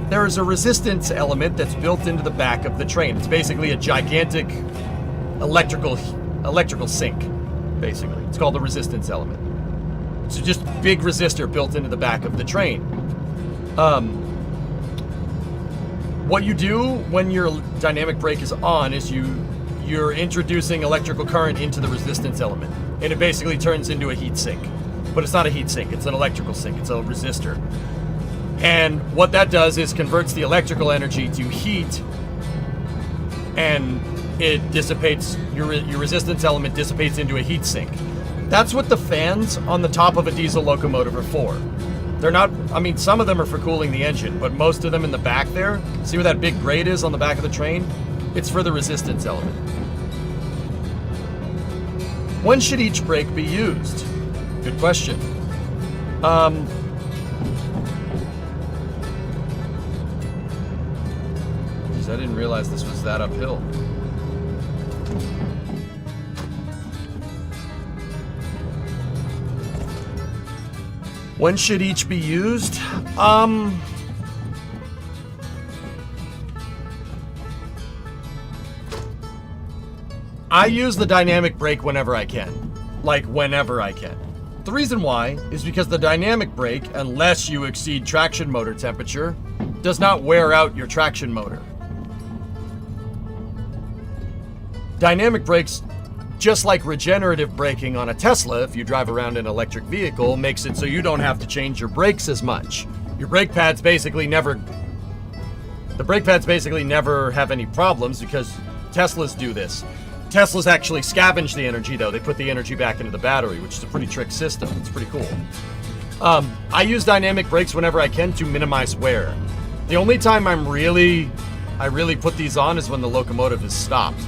There is a resistance element that's built into the back of the train. It's basically a gigantic electrical sink, basically. It's called the resistance element. So just big resistor built into the back of the train. What you do when your dynamic brake is on is you're introducing electrical current into the resistance element, and it basically turns into a heat sink. But it's not a heat sink, it's an electrical sink, it's a resistor. And what that does is converts the electrical energy to heat, and it dissipates, your resistance element dissipates into a heat sink. That's what the fans on the top of a diesel locomotive are for. They're not, I mean, some of them are for cooling the engine, but most of them in the back there, see where that big grate is on the back of the train? It's for the resistance element. When should each brake be used? Good question. Geez, I didn't realize this was that uphill. When should each be used? I use the dynamic brake whenever I can. Like, whenever I can. The reason why is because the dynamic brake, unless you exceed traction motor temperature, does not wear out your traction motor. Dynamic brakes, just like regenerative braking on a Tesla, if you drive around an electric vehicle, makes it so you don't have to change your brakes as much. Your brake pads basically never have any problems because Teslas do this. Teslas actually scavenge the energy, though. They put the energy back into the battery, which is a pretty trick system. It's pretty cool. I use dynamic brakes whenever I can to minimize wear. The only time I really put these on is when the locomotive is stopped.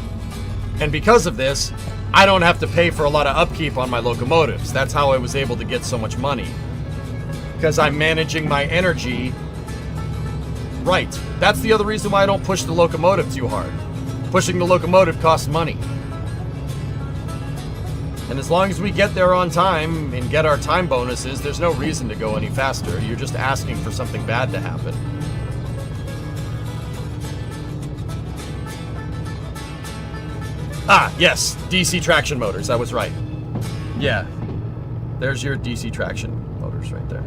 And because of this, I don't have to pay for a lot of upkeep on my locomotives. That's how I was able to get so much money. Because I'm managing my energy right. That's the other reason why I don't push the locomotive too hard. Pushing the locomotive costs money. And as long as we get there on time and get our time bonuses, there's no reason to go any faster. You're just asking for something bad to happen. Ah, yes, DC traction motors. I was right. Yeah, there's your DC traction motors right there.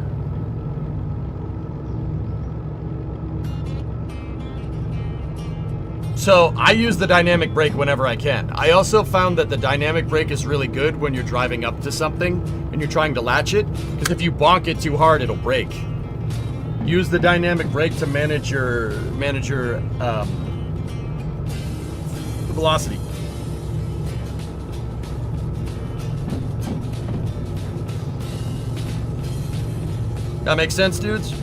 So I use the dynamic brake whenever I can. I also found that the dynamic brake is really good when you're driving up to something and you're trying to latch it, because if you bonk it too hard, it'll break. Use the dynamic brake to manage your velocity. That makes sense, dudes?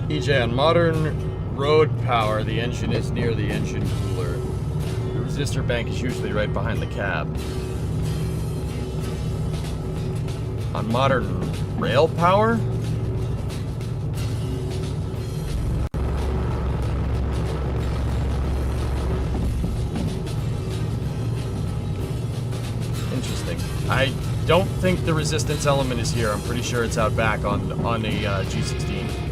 EJ, on modern road power, the engine is near the engine cooler. resistor bank is usually right behind the cab. On modern rail power? Interesting. I don't think the resistance element is here. I'm pretty sure it's out back on a G16.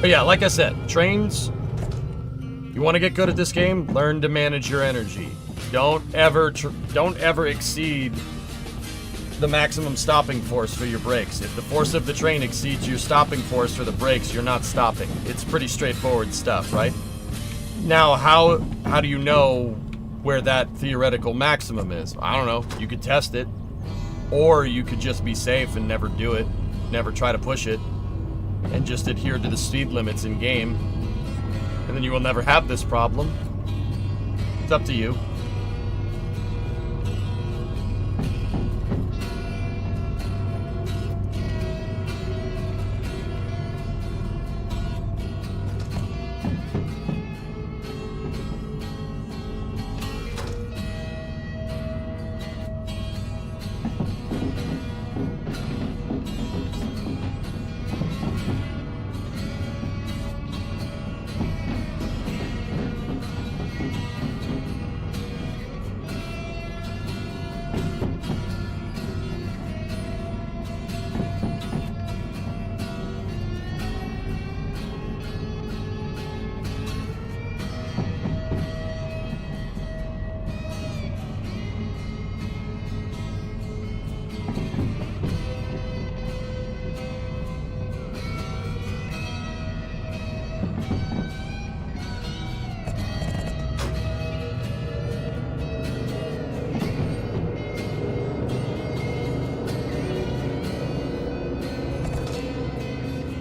But yeah, like I said, trains, you want to get good at this game, learn to manage your energy. Don't ever exceed the maximum stopping force for your brakes. If the force of the train exceeds your stopping force for the brakes, you're not stopping. It's pretty straightforward stuff, right? Now, how do you know where that theoretical maximum is? I don't know. You could test it. Or you could just be safe and never do it. Never try to push it. And just adhere to the speed limits in game, and then you will never have this problem. It's up to you.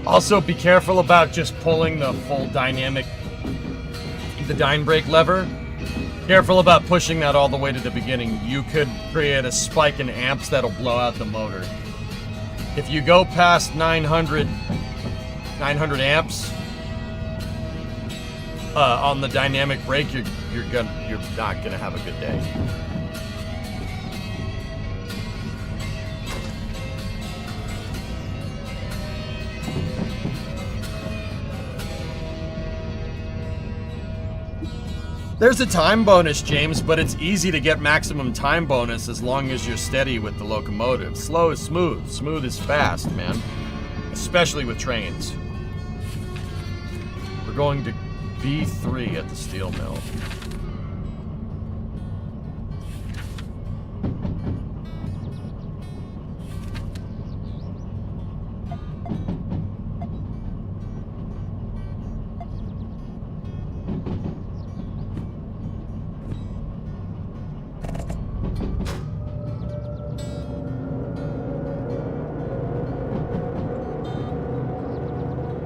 Also, be careful about just pulling the full dynamic, the dyne brake lever. Careful about pushing that all the way to the beginning. You could create a spike in amps that'll blow out the motor. If you go past 900 amps on the dynamic brake, you're not gonna have a good day. There's a time bonus, James, but it's easy to get maximum time bonus as long as you're steady with the locomotive. Slow is smooth. Smooth is fast, man. Especially with trains. We're going to B3 at the steel mill.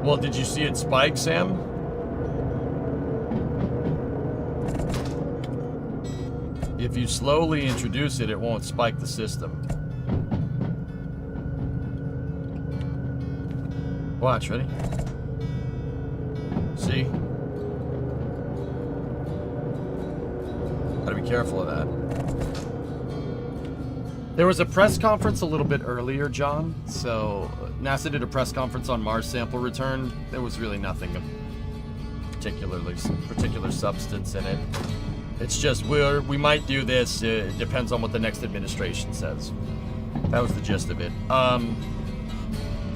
Well, did you see it spike, Sam? If you slowly introduce it, it won't spike the system. Watch, ready? See? Gotta be careful of that. There was a press conference a little bit earlier, John, so NASA did a press conference on Mars sample return. There was really nothing of particular substance in it. It's just we might do this. It depends on what the next administration says. That was the gist of it.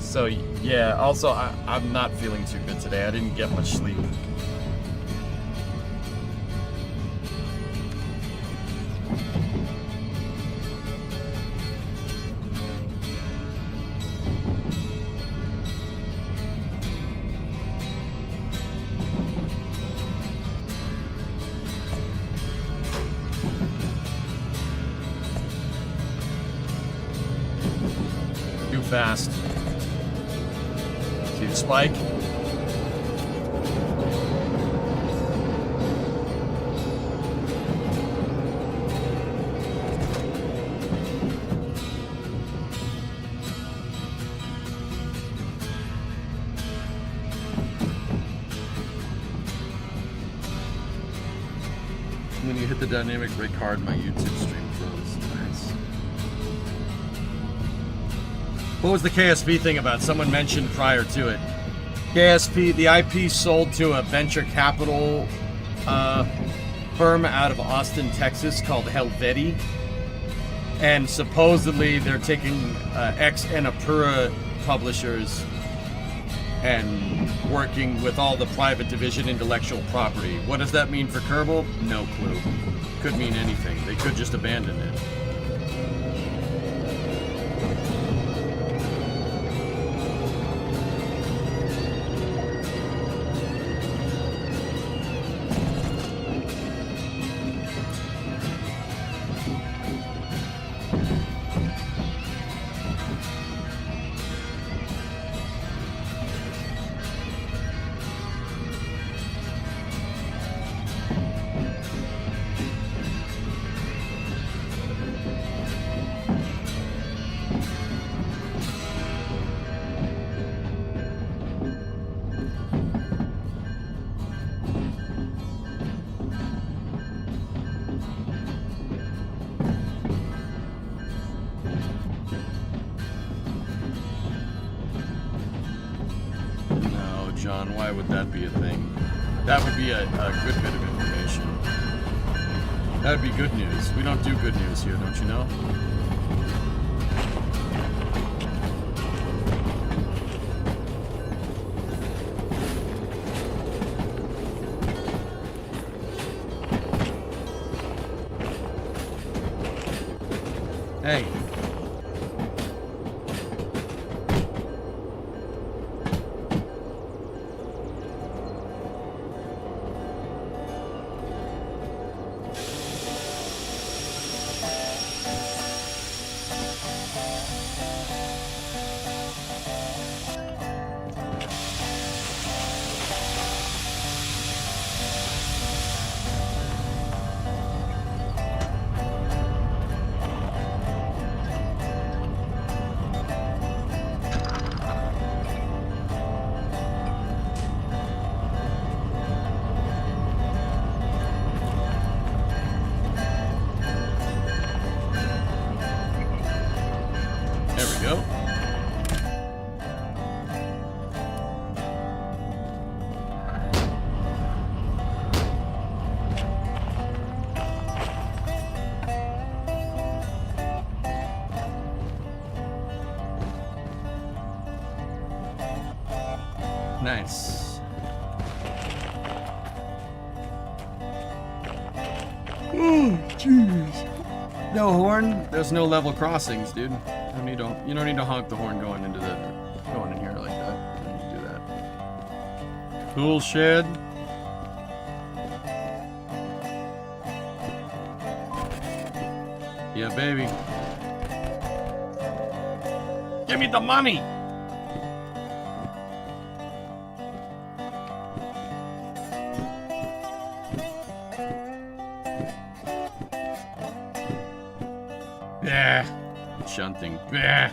So yeah. Also, I'm not feeling too good today. I didn't get much sleep. fast. See the spike? When you hit the dynamic brake hard, my YouTube stream froze. Nice. What was the KSP thing about? Someone mentioned prior to it. KSP, the IP sold to a venture capital firm out of Austin, Texas called Helveti. And supposedly they're taking ex Annapurna publishers and working with all the private division intellectual property. What does that mean for Kerbal? No clue. Could mean anything. They could just abandon it. John, why would that be a thing? That would be a good bit of information. That would be good news. We don't do good news here, don't you know? Hey. Nice. Oh, jeez. No horn. There's no level crossings, dude. You don't need to honk the horn going in here like that. You don't need to do that. Tool shed. Yeah, baby. Give me the money. Yeah. Shunting. Yeah.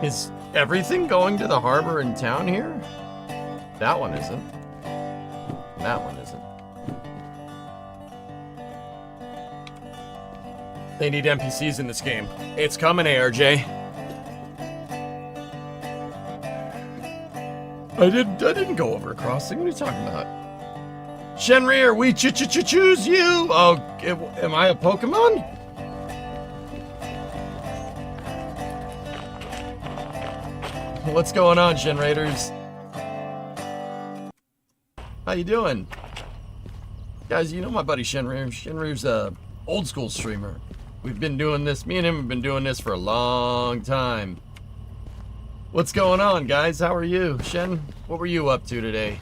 Is everything going to the harbor in town here? That one isn't. That one isn't. They need NPCs in this game. It's coming, ARJ. I didn't go over a crossing. What are you talking about? Shenrir, we choose you. Oh, am I a Pokemon? What's going on, Shenraiders? How you doing? Guys, you know my buddy Shenrir. Shenrir's a old school streamer. We've been doing this. Me and him have been doing this for a long time. What's going on, guys? How are you? Shen, what were you up to today?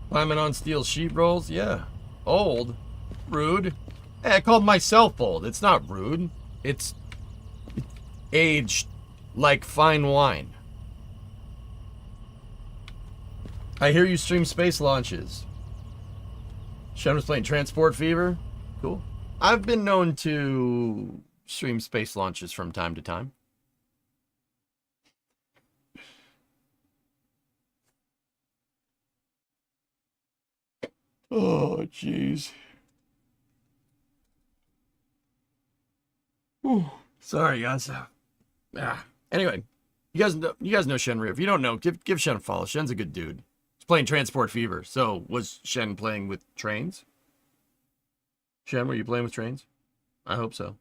Climbing on steel sheet rolls? Yeah. Old. Rude. Hey, I called myself old. It's not rude. It's aged like fine wine. I hear you stream space launches. Shen was playing Transport Fever. Cool. I've been known to stream space launches from time to time. Oh, jeez. Sorry, guys. Anyway, you guys know Shenry. If you don't know, give Shen a follow. Shen's a good dude. He's playing Transport Fever. So, was Shen playing with trains? Shen, were you playing with trains? I hope so.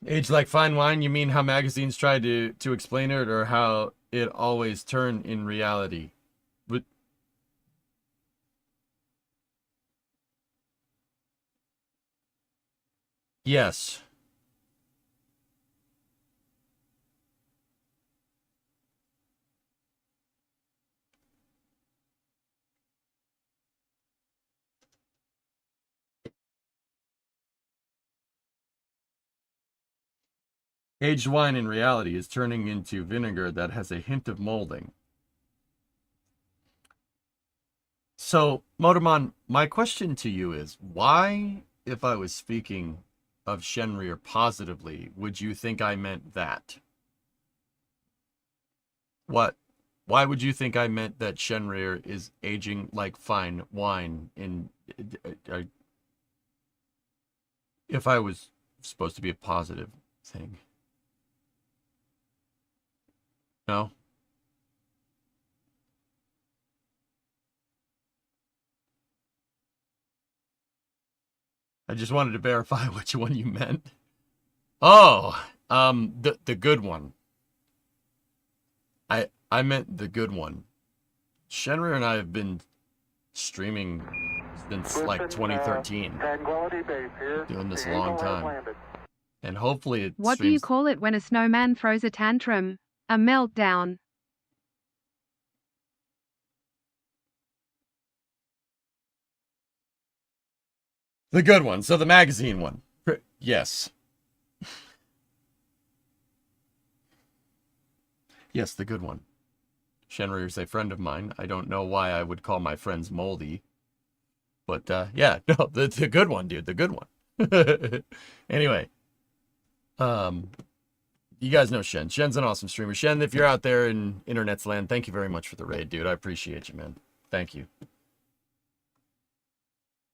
Age like fine wine, you mean how magazines try to explain it, or how it always turned in reality? But yes. Aged wine in reality is turning into vinegar that has a hint of molding. So, Motorman, my question to you is, why, if I was speaking of Shenrir positively, would you think I meant that? What? Why would you think I meant that Shenrir is aging like fine wine in... if I was supposed to be a positive thing? No? I just wanted to verify which one you meant. Oh, the good one. I meant the good one. Shenrir and I have been streaming since like 2013. Doing this a long time. And hopefully it What do you call it when a snowman throws a tantrum? A meltdown. The good one. So the magazine one. Yes. Yes, the good one. Shenrir is a friend of mine. I don't know why I would call my friends moldy. But, yeah. No, the good one, dude. The good one. Anyway. You guys know Shen. Shen's an awesome streamer. Shen, if you're out there in internet's land, thank you very much for the raid, dude. I appreciate you, man. Thank you.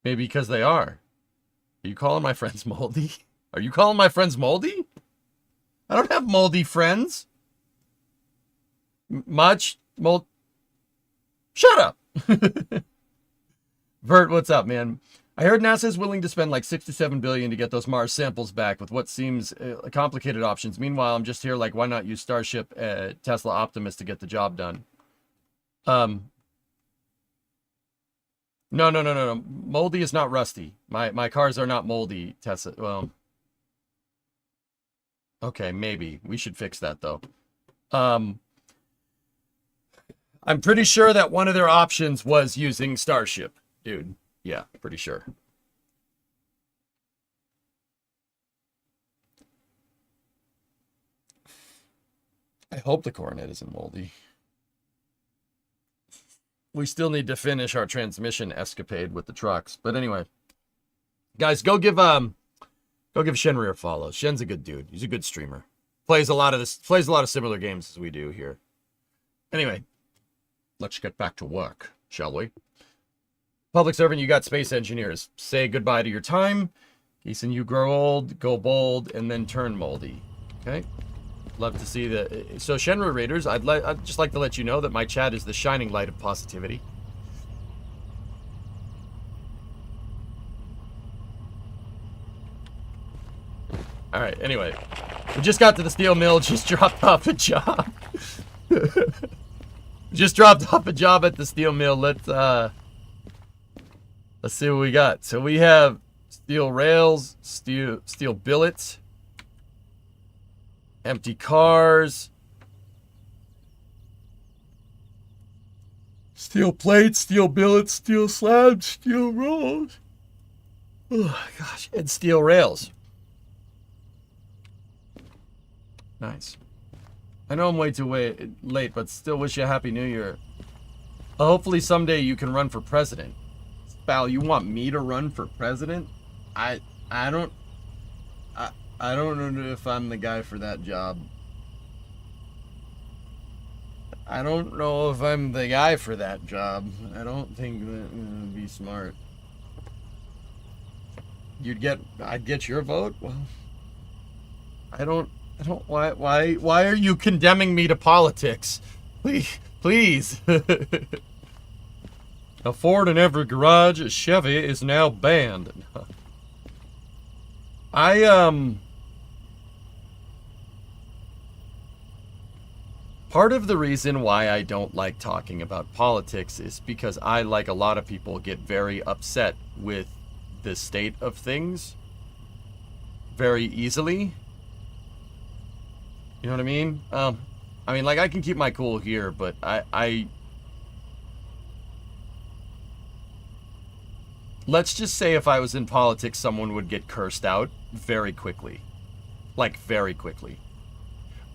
Maybe because they are. Are you calling my friends moldy? Are you calling my friends moldy? I don't have moldy friends. Much mold. Shut up. Vert, what's up, man? I heard NASA is willing to spend like $6 to $7 billion to get those Mars samples back with what seems complicated options. Meanwhile, I'm just here like, why not use Starship Tesla Optimus to get the job done? No. Moldy is not rusty. My cars are not moldy, Tesla. Well, okay, maybe. We should fix that, though. I'm pretty sure that one of their options was using Starship, dude. Yeah, pretty sure. I hope the Coronet isn't moldy. We still need to finish our transmission escapade with the trucks. But anyway, guys, go give Shenrir a follow. Shen's a good dude. He's a good streamer. Plays a lot of similar games as we do here. Anyway, let's get back to work, shall we? Public servant, you got space engineers. Say goodbye to your time. Eason, you grow old, go bold, and then turn moldy. Okay? Love to see the... So, Shenrir Raiders, I'd just like to let you know that my chat is the shining light of positivity. Alright, anyway. We just got to the steel mill, just dropped off a job. Just dropped off a job at the steel mill. Let's see what we got. So we have steel rails, steel billets, empty cars, steel plates, steel billets, steel slabs, steel rolls. Oh gosh, and steel rails. Nice. I know I'm way too late, but still wish you a happy new year. Hopefully someday you can run for president. Pal, you want me to run for president? I don't know if I'm the guy for that job. I don't know if I'm the guy for that job. I don't think that would be smart. I'd get your vote? Well, why are you condemning me to politics? Please. A Ford in every garage, a Chevy is now banned. Part of the reason why I don't like talking about politics is because I, like a lot of people, get very upset with the state of things very easily. You know what I mean? I mean, like, I can keep my cool here, but let's just say if I was in politics, someone would get cursed out very quickly. Like, very quickly.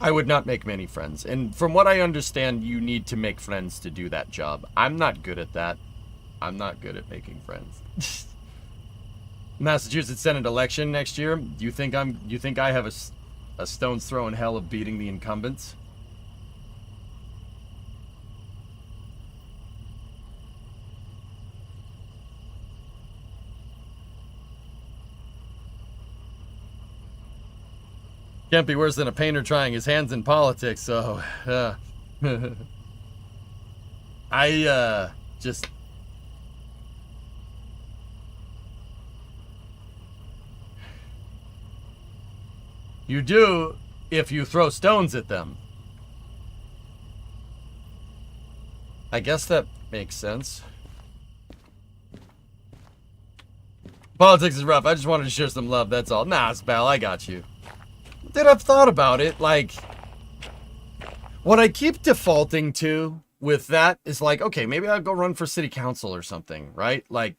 I would not make many friends. And from what I understand, you need to make friends to do that job. I'm not good at that. I'm not good at making friends. Massachusetts Senate election next year. Do you think I have a stone's throw in hell of beating the incumbents? Can't be worse than a painter trying his hands in politics, so I just you do if you throw stones at them. I guess that makes sense. Politics is rough. I just wanted to share some love, that's all. Nah, Spal, I got you. Dude, I've thought about it. Like, what I keep defaulting to with that is like, okay, maybe I'll go run for city council or something, right? Like,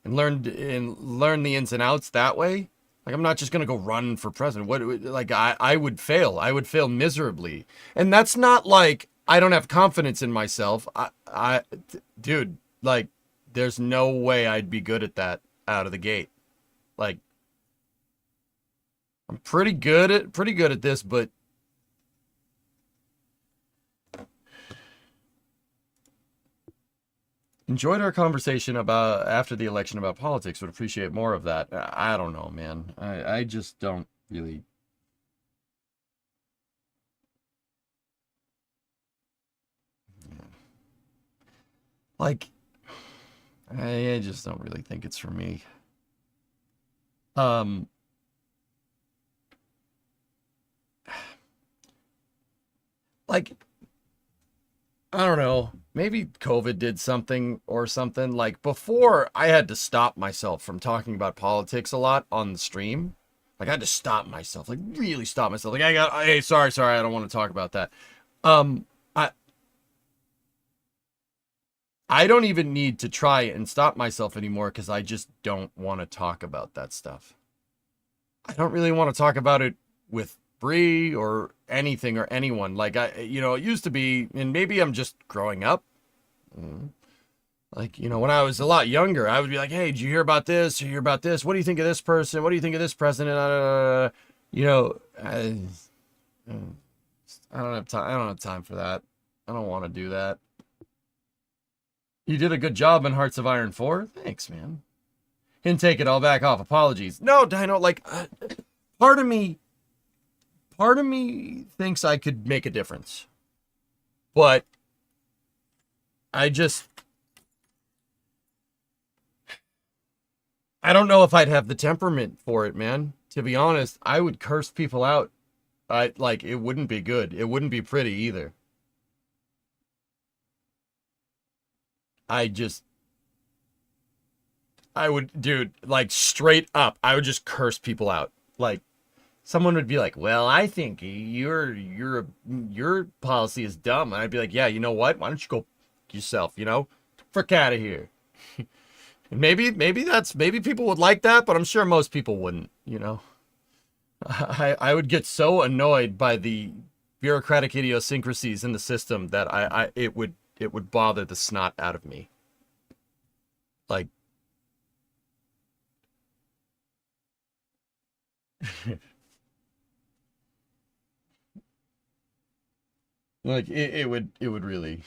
and learn the ins and outs that way. Like, I'm not just gonna go run for president. What? Like, I would fail. I would fail miserably. And that's not like I don't have confidence in myself. Dude, like, there's no way I'd be good at that out of the gate. Like, I'm pretty good at this, but enjoyed our conversation about after the election about politics. Would appreciate more of that. I don't know, man. I just don't really. Like, I just don't really think it's for me. Like, I don't know, maybe COVID did something or something. Like, before, I had to stop myself from talking about politics a lot on the stream. Like, I had to stop myself, like, really stop myself. Like, hey, sorry, I don't want to talk about that. I don't even need to try and stop myself anymore because I just don't want to talk about that stuff. I don't really want to talk about it with Bree or anything or anyone. Like, it used to be, and maybe I'm just growing up. Like, when I was a lot younger, I would be like, hey, did you hear about this? Did you hear about this? What do you think of this person? What do you think of this president? I don't have time. I don't have time for that. I don't want to do that. You did a good job in Hearts of Iron 4. Thanks, man. And take it all back off. Apologies. No, Dino, like, part of me thinks I could make a difference. But I don't know if I'd have the temperament for it, man. To be honest, I would curse people out It wouldn't be good. It wouldn't be pretty either. I would, dude, like straight up, I would just curse people out. Like, someone would be like, "Well, I think your policy is dumb," and I'd be like, "Yeah, you know what? Why don't you go yourself? You know, frick out of here." And maybe people would like that, but I'm sure most people wouldn't. You know, I would get so annoyed by the bureaucratic idiosyncrasies in the system that it would bother the snot out of me. Like. Like it would really.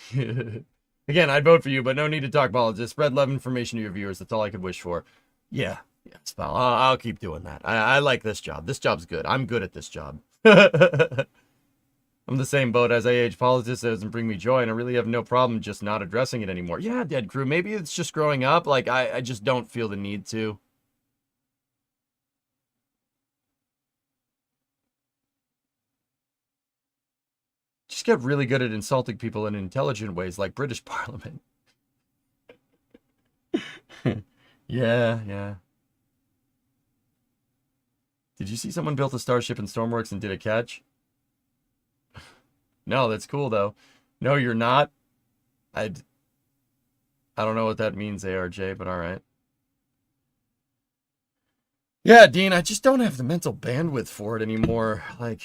Again, I'd vote for you, but no need to talk politics. Spread love and information to your viewers. That's all I could wish for. Yeah, pal. I'll keep doing that. I like this job. This job's good. I'm good at this job. I'm the same boat. As I age, politics doesn't bring me joy, and I really have no problem just not addressing it anymore. Yeah, Dead Crew. Maybe it's just growing up. Like I just don't feel the need to. Just get really good at insulting people in intelligent ways, like British Parliament. Yeah. Did you see someone built a starship in Stormworks and did a catch? No, that's cool though. No, you're not. I don't know what that means, ARJ, but all right. Yeah, Dean, I just don't have the mental bandwidth for it anymore. Like,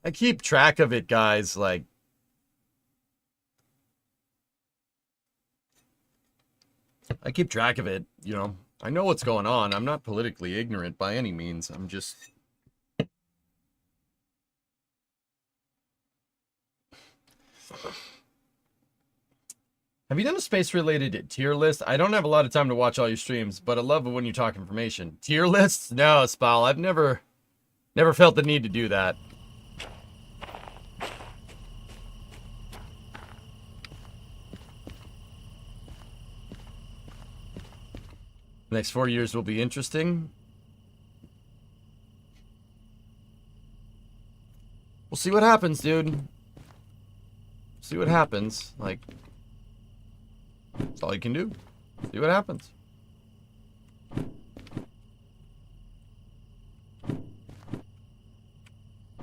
I keep track of it, guys. Like, I keep track of it, you know. I know what's going on. I'm not politically ignorant by any means. I'm just... Have you done a space-related tier list? I don't have a lot of time to watch all your streams, but I love it when you talk information. Tier lists? No, Spal. I've never felt the need to do that. The next 4 years will be interesting. We'll see what happens, dude. See what happens. Like, that's all you can do. See what happens.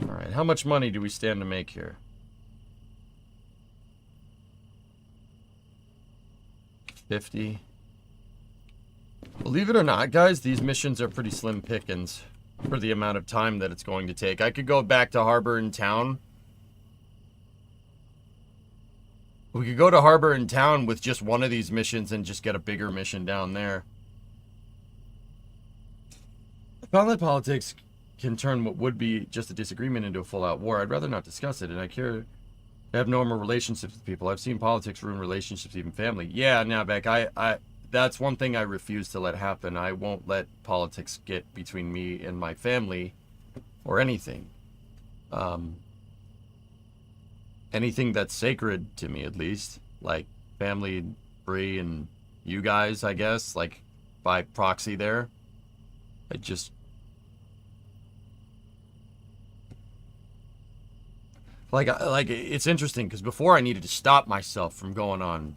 Alright, how much money do we stand to make here? 50. Believe it or not, guys, these missions are pretty slim pickings for the amount of time that it's going to take. I could go back to Harbor in Town. We could go to Harbor in Town with just one of these missions and just get a bigger mission down there. I found that politics can turn what would be just a disagreement into a full-out war. I'd rather not discuss it, and I care to have normal relationships with people. I've seen politics ruin relationships, even family. Yeah, now, Beck, that's one thing I refuse to let happen. I won't let politics get between me and my family or anything. Anything that's sacred to me, at least. Like family, Bree, and you guys, I guess. Like, by proxy there. I just... Like, it's interesting, because before I needed to stop myself from going on...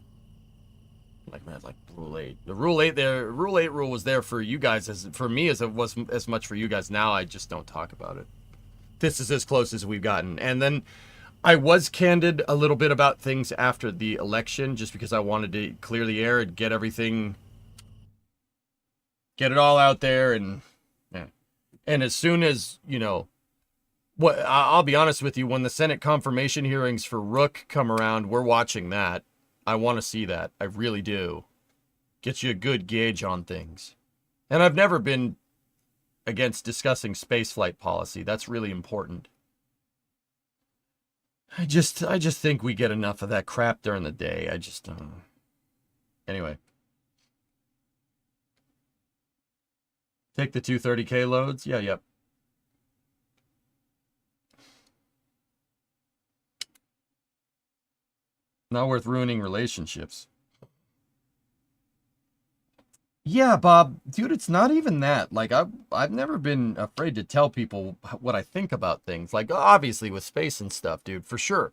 Like, man, like Rule 8. The Rule 8 there, Rule 8 rule was there for you guys, as for me as it was as much for you guys. Now I just don't talk about it. This is as close as we've gotten. And then I was candid a little bit about things after the election, just because I wanted to clear the air and get everything, get it all out there. And yeah. And as soon as, you know, I'll be honest with you, when the Senate confirmation hearings for Rook come around, we're watching that. I want to see that. I really do. Gets you a good gauge on things. And I've never been against discussing spaceflight policy. That's really important. I just think we get enough of that crap during the day. I just don't. Anyway. Take the 230K loads? Yeah, yep. Not worth ruining relationships. Yeah, Bob, dude, it's not even that. Like, I've never been afraid to tell people what I think about things. Like, obviously with space and stuff, dude, for sure.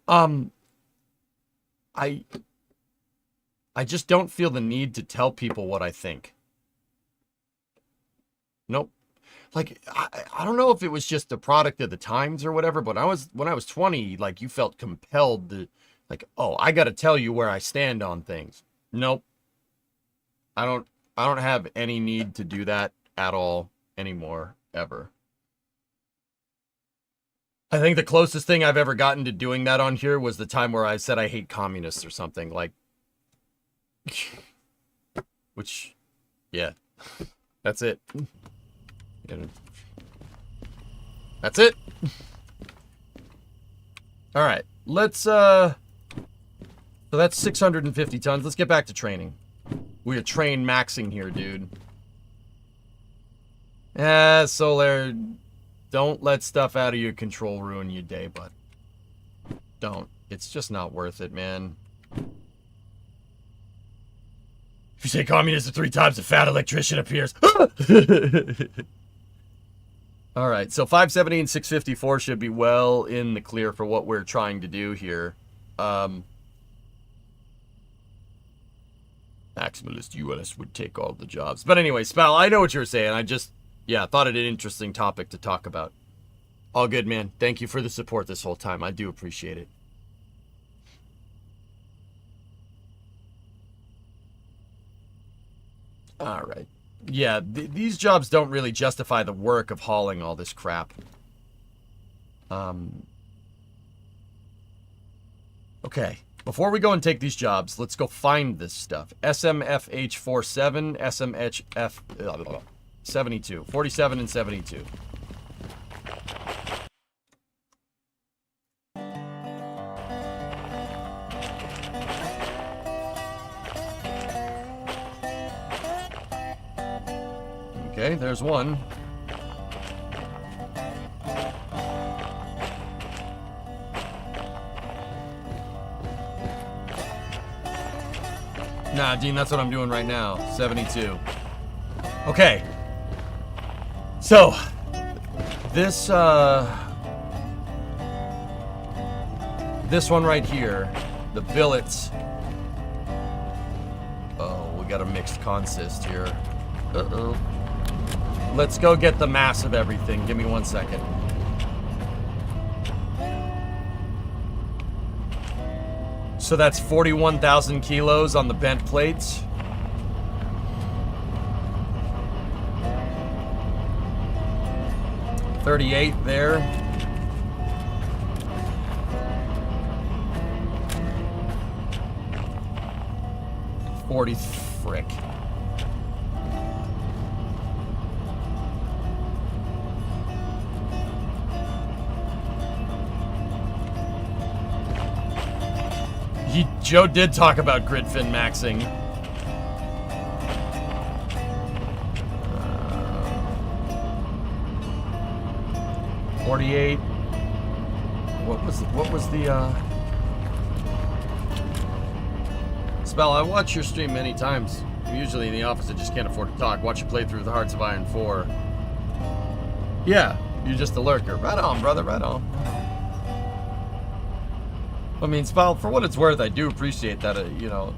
I just don't feel the need to tell people what I think. Nope. Like, I don't know if it was just a product of the times or whatever, but when I was 20, like, you felt compelled to, like, oh, I got to tell you where I stand on things. Nope. I don't have any need to do that at all anymore, ever. I think the closest thing I've ever gotten to doing that on here was the time where I said I hate communists or something, like, which, yeah, that's it. That's it. All right, let's, so that's 650 tons. Let's get back to training. We are Trainmaxxing here, dude. Solar, don't let stuff out of your control ruin your day, bud. Don't. It's just not worth it, man. If you say communism 3 times, a fat electrician appears. All right, so 570 and 654 should be well in the clear for what we're trying to do here. Maximalist US would take all the jobs. But anyway, Spal, I know what you were saying. I just, yeah, thought it an interesting topic to talk about. All good, man. Thank you for the support this whole time. I do appreciate it. All right. Yeah, these jobs don't really justify the work of hauling all this crap. Okay. Before we go and take these jobs, let's go find this stuff. SMFH47, SMHF 72, 47 and 72. Okay, there's one. Nah, Dean, that's what I'm doing right now. 72. Okay. So, this one right here, the billets. Oh, we got a mixed consist here. Uh-oh. Let's go get the mass of everything. Give me 1 second. So that's 41,000 kilos on the bent plates. $38 there. $40, frick. Joe did talk about gridfin maxing. 48. What was the Spell, I watch your stream many times. I'm usually in the office, I just can't afford to talk. Watch you play through the Hearts of Iron 4. Yeah, you're just a lurker. Right on, brother, right on. I mean, Spell, for what it's worth, I do appreciate that, you know,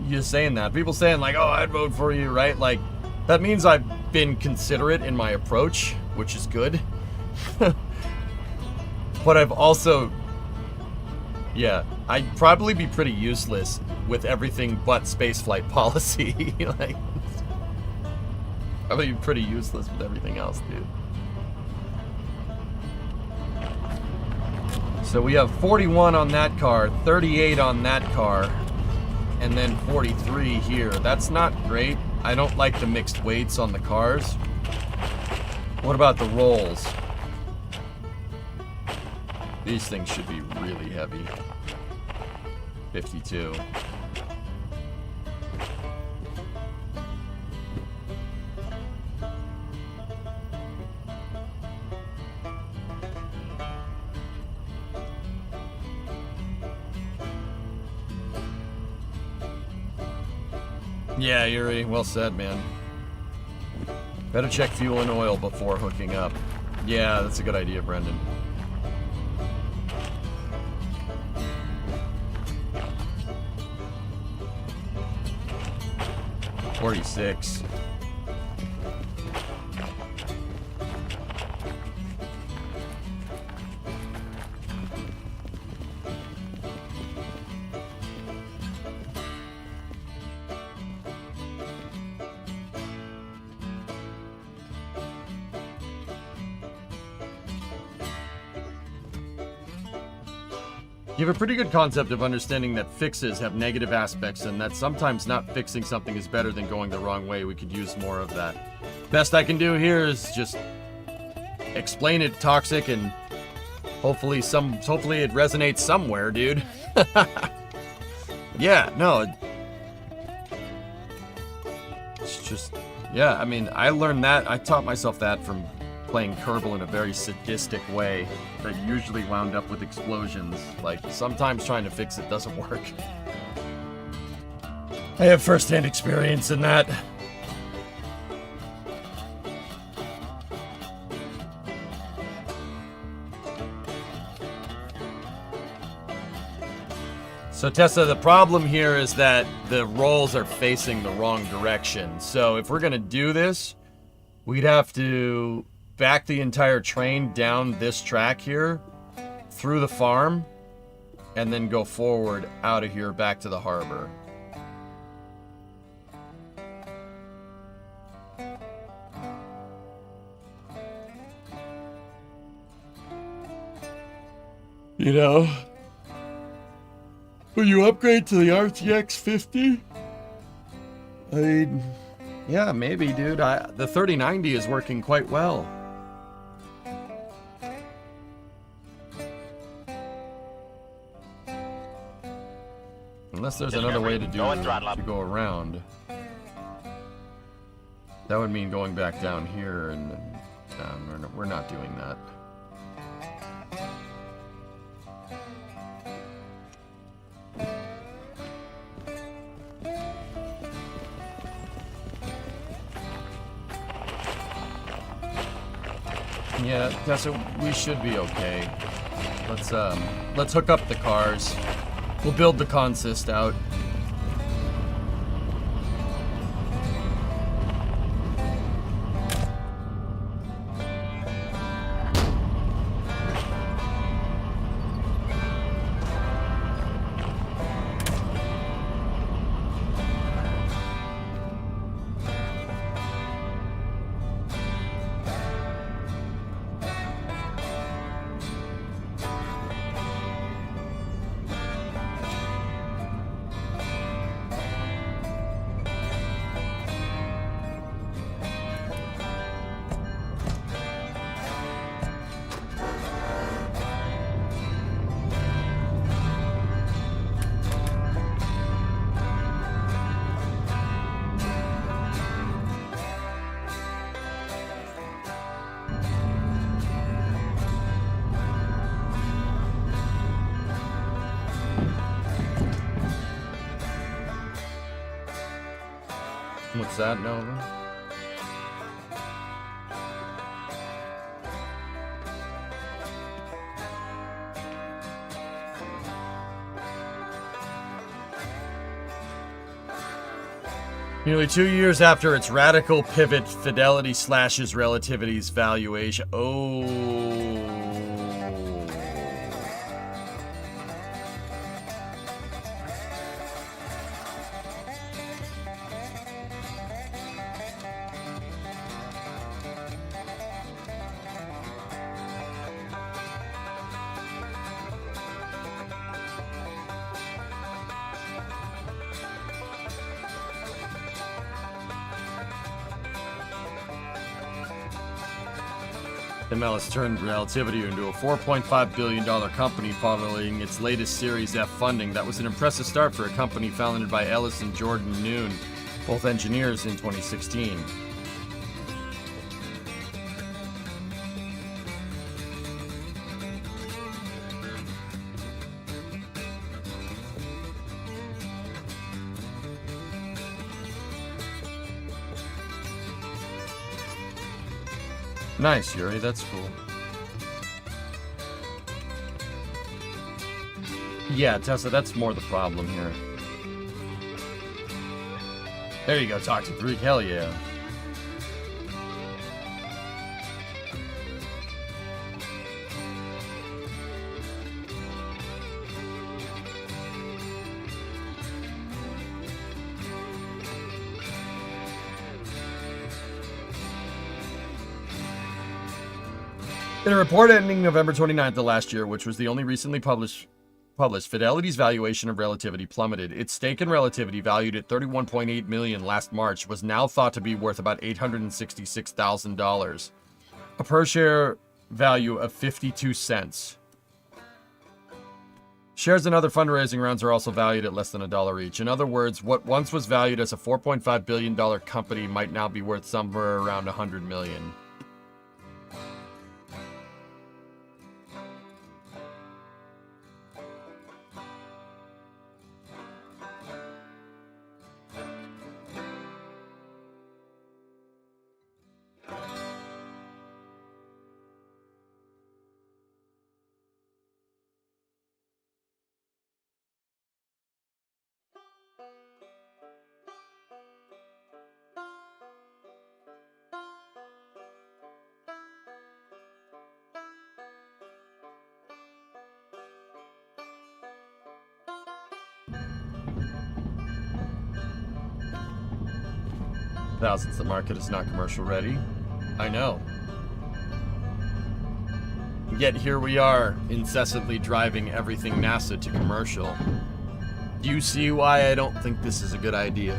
you saying that. People saying, like, oh, I'd vote for you, right? Like, that means I've been considerate in my approach, which is good. But I've also, yeah, I'd probably be pretty useless with everything but spaceflight policy. Like, probably be pretty useless with everything else, dude. So we have 41 on that car, 38 on that car, and then 43 here. That's not great. I don't like the mixed weights on the cars. What about the rolls? These things should be really heavy. 52. Yeah, Yuri, well said, man. Better check fuel and oil before hooking up. Yeah, that's a good idea, Brendan. $46. You have a pretty good concept of understanding that fixes have negative aspects and that sometimes not fixing something is better than going the wrong way. We could use more of that. Best I can do here is just explain it toxic and hopefully it resonates somewhere, dude. Yeah, no. It's just, yeah, I mean, I learned that. I taught myself that from playing Kerbal in a very sadistic way that usually wound up with explosions. Like, sometimes trying to fix it doesn't work. I have first-hand experience in that. So Tessa, the problem here is that the rolls are facing the wrong direction. So if we're gonna do this, we'd have to back the entire train down this track here, through the farm, and then go forward out of here back to the harbor. You know, when you upgrade to the RTX 50, I mean, yeah, maybe, dude. The 3090 is working quite well. Unless there's another way to go around. That would mean going back down here, and we're not doing that. Yeah, Tessa, we should be okay. Let's hook up the cars. We'll build the consist out. What's that, Nova? Nearly 2 years after its radical pivot, Fidelity slashes Relativity's valuation. Oh. ML has turned Relativity into a $4.5 billion company following its latest Series F funding. That was an impressive start for a company founded by Ellis and Jordan Noon, both engineers in 2016. Nice, Yuri. That's cool. Yeah, Tessa, that's more the problem here. There you go, Toxic Freak. Hell yeah. In a report ending November 29th of last year, which was the only recently published, Fidelity's valuation of relativity plummeted. Its stake in relativity, valued at $31.8 million last March, was now thought to be worth about $866,000, a per-share value of 52 cents. Shares in other fundraising rounds are also valued at less than $1 each. In other words, what once was valued as a $4.5 billion company might now be worth somewhere around $100 million. Since the market is not commercial ready. I know. Yet here we are, incessantly driving everything NASA to commercial. Do you see why I don't think this is a good idea?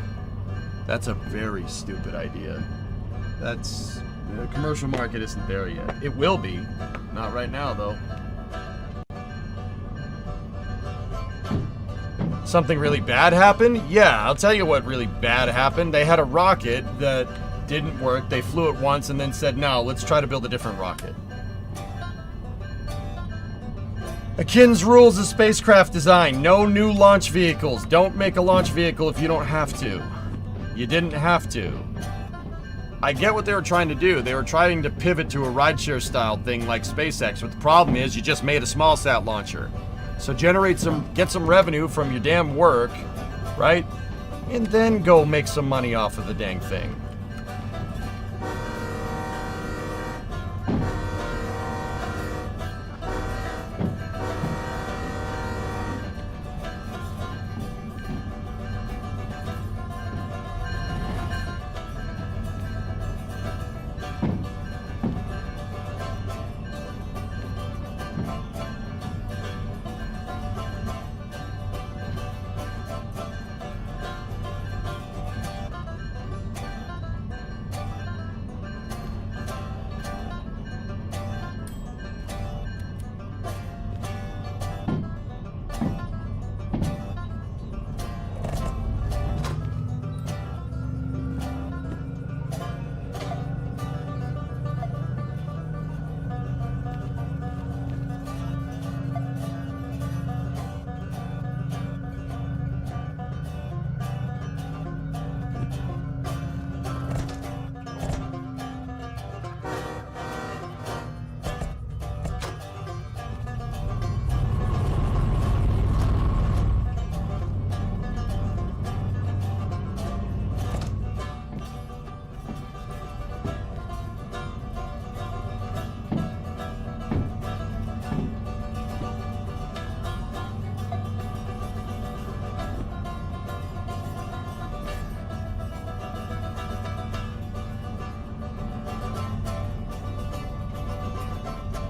That's a very stupid idea. The commercial market isn't there yet. It will be. Not right now, though. Something really bad happened? Yeah, I'll tell you what really bad happened. They had a rocket that didn't work. They flew it once and then said, no, let's try to build a different rocket. Akin's rules of spacecraft design. No new launch vehicles. Don't make a launch vehicle if you don't have to. You didn't have to. I get what they were trying to do. They were trying to pivot to a rideshare style thing like SpaceX, but the problem is you just made a small sat launcher. So get some revenue from your damn work, right? And then go make some money off of the dang thing.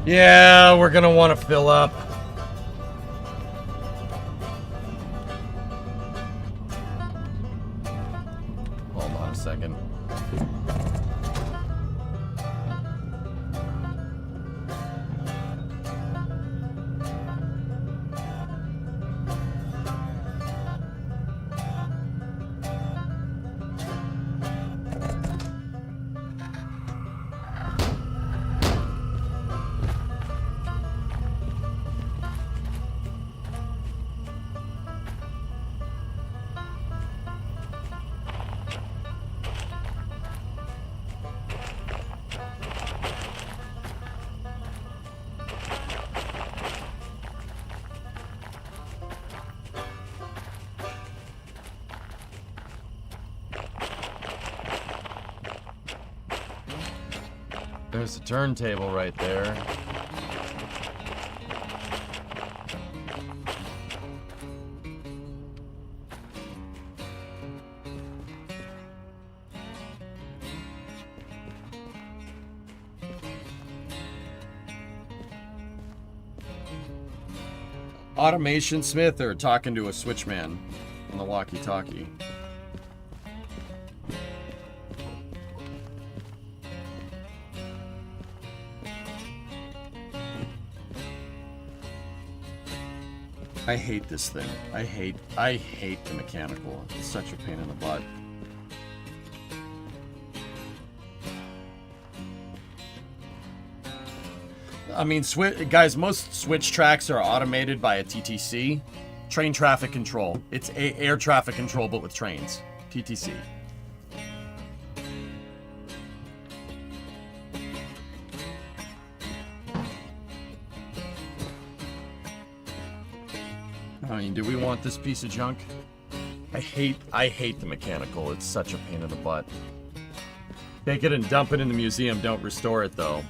Yeah, we're gonna want to fill up. Hold on a second. There's a turntable right there. Automation Smith or talking to a switchman on the walkie-talkie. I hate this thing. I hate the mechanical. It's such a pain in the butt. I mean, guys, most switch tracks are automated by a TTC. Train traffic control. It's air traffic control, but with trains. TTC. I mean, do we want this piece of junk? I hate the mechanical. It's such a pain in the butt. Take it and dump it in the museum. Don't restore it, though.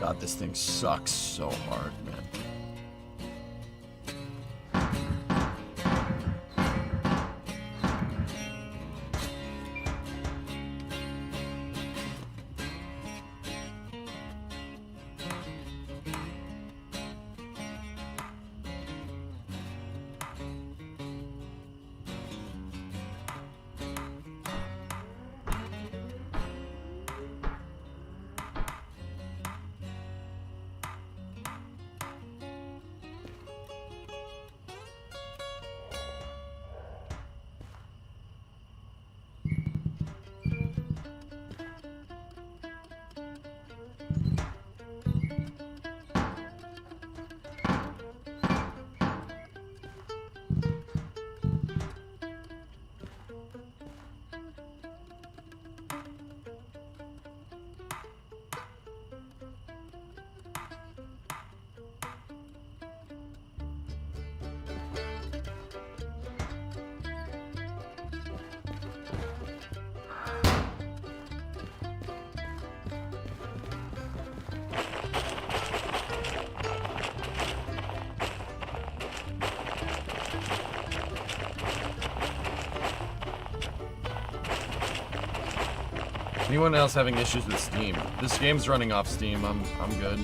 God, this thing sucks so hard, man. Anyone else having issues with Steam? This game's running off Steam. I'm good.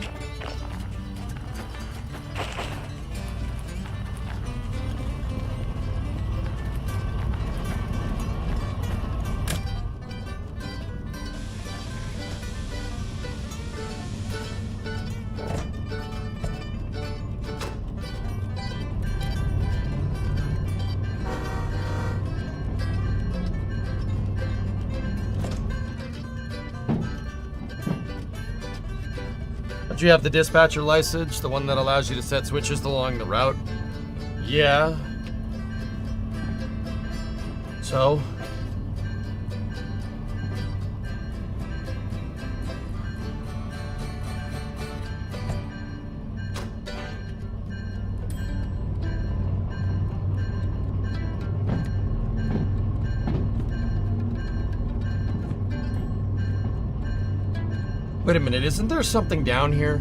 Do you have the dispatcher license, the one that allows you to set switches along the route? Yeah. So? Wait a minute, isn't there something down here?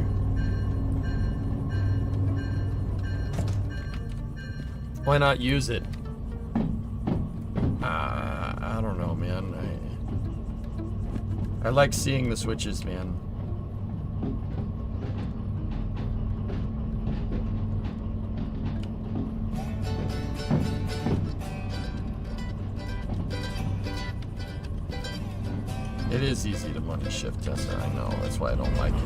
Why not use it? I don't know, man. I like seeing the switches, man. It is easy to money shift tester, I know. That's why I don't like it.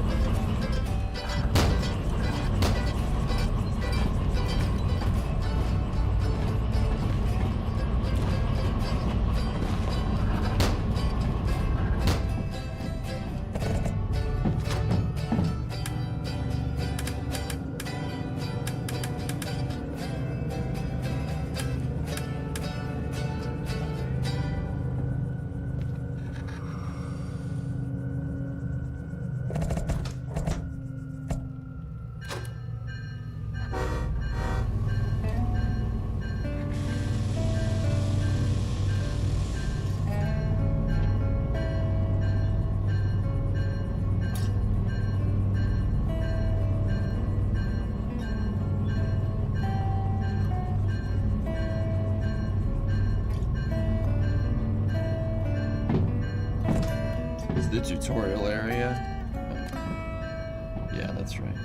Is the tutorial area? Yeah, that's right.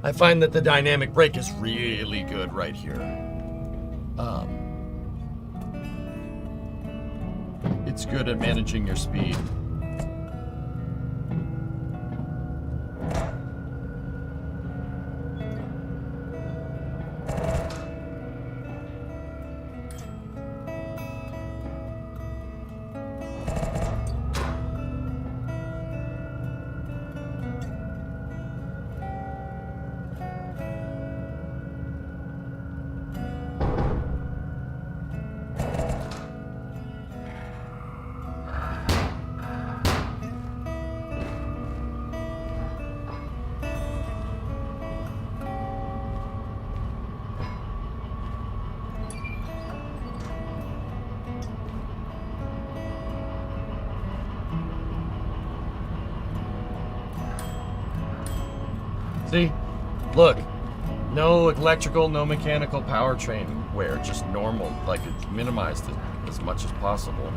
I find that the dynamic brake is really good right here. It's good at managing your speed. See? Look. No electrical, no mechanical powertrain wear, just normal, like it's minimized as much as possible.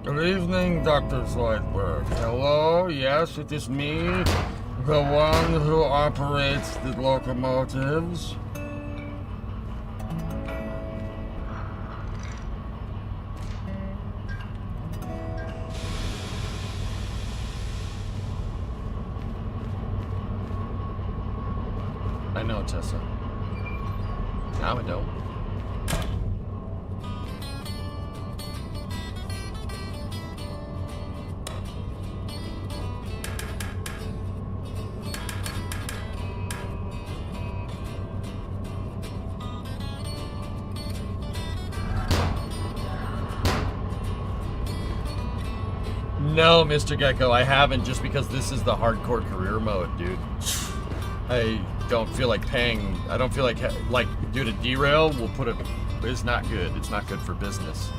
Good evening, Dr. Zoidberg. Hello, yes, it is me, the one who operates the locomotives. I know, Tessa. Now I don't. No, Mr. Gecko, I haven't, just because this is the hardcore career mode, dude. I don't feel like paying. I don't feel like dude, a derail will put a. It's not good. It's not good for business.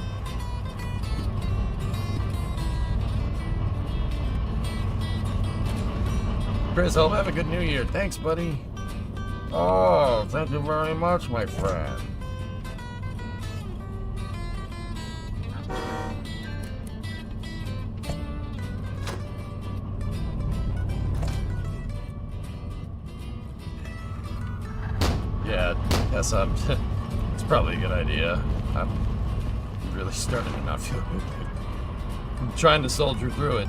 Chris, hope have a good New Year. Thanks, buddy. Oh, thank you very much, my friend. Yeah, yes, it's probably a good idea. I'm really starting to not feel good. I'm trying to soldier through it.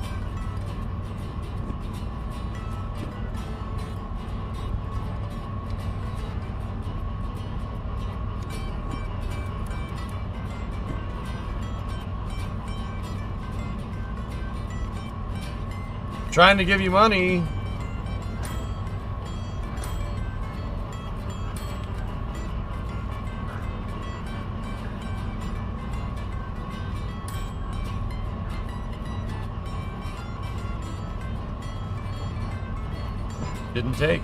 Trying to give you money. Didn't take.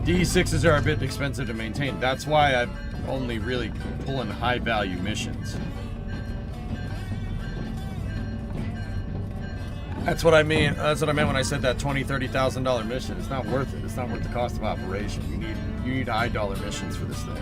DE6s are a bit expensive to maintain. That's why I'm only really pulling high value missions. That's what I mean. That's what I meant when I said that $20,000-$30,000 mission. It's not worth it. It's not worth the cost of operation. You need high dollar missions for this thing.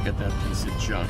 Get that piece of junk.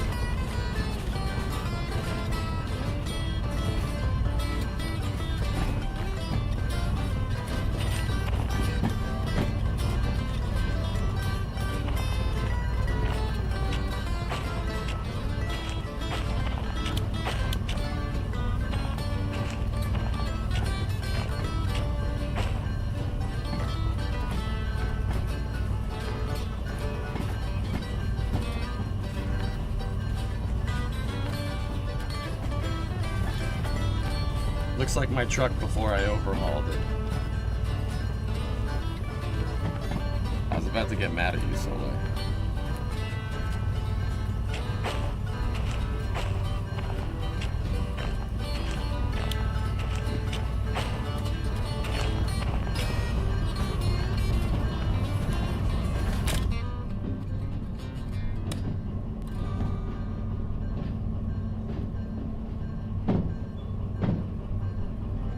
Looks like my truck before I overhauled it. I was about to get mad at you, Soleil.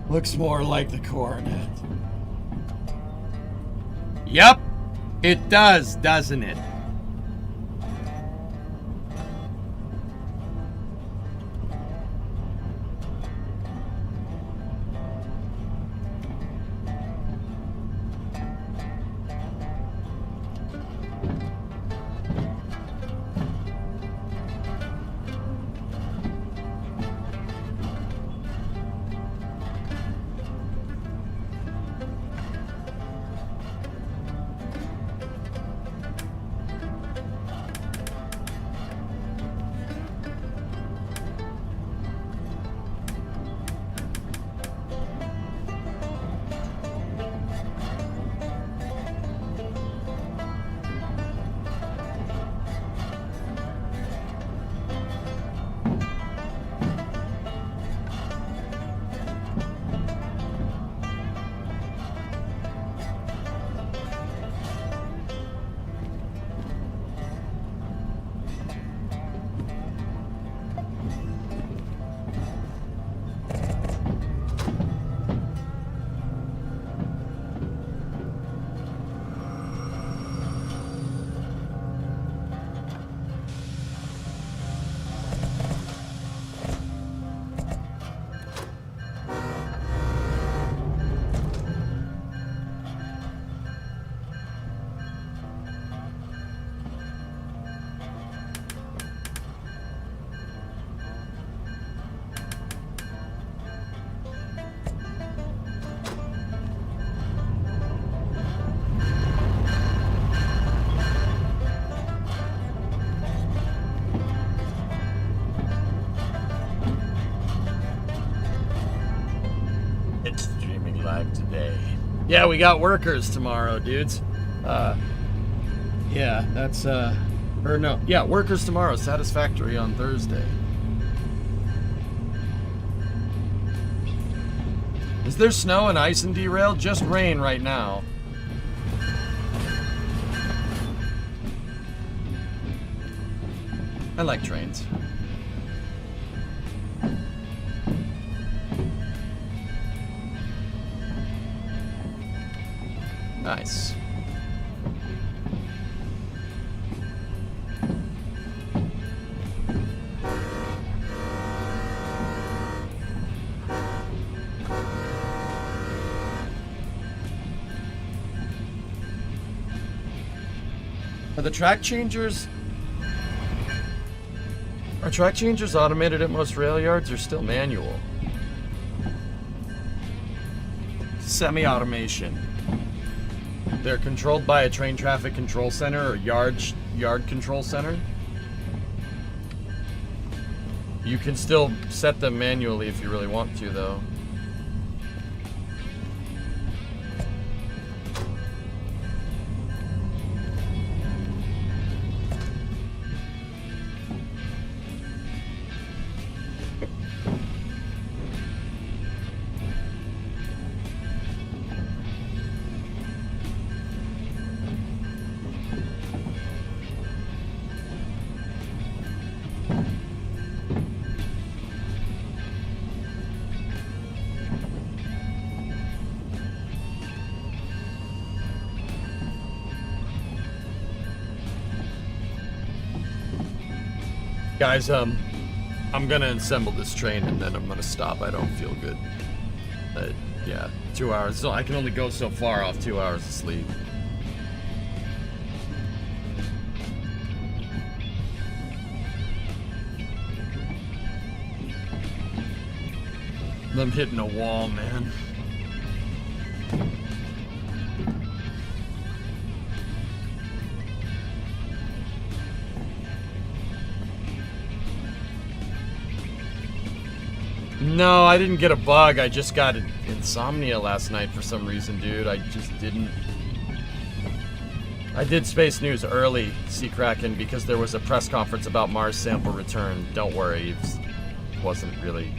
Looks more like the Coronet. Yep, it does, doesn't it? Yeah, we got workers tomorrow, dudes. Yeah, that's, or no. Yeah, workers tomorrow. Satisfactory on Thursday. Is there snow and ice in Derail? Just rain right now. I like trains. Nice. Are the track changers... Are track changers automated at most rail yards or still manual? Semi-automation. They're controlled by a train traffic control center or yard control center. You can still set them manually if you really want to, though. Guys, I'm gonna assemble this train and then I'm gonna stop. I don't feel good. Yeah, 2 hours. So I can only go so far off 2 hours of sleep. I'm hitting a wall, man. No, I didn't get a bug. I just got insomnia last night for some reason, dude. I just didn't. I did Space News early, Sea Kraken, because there was a press conference about Mars sample return. Don't worry, it wasn't really.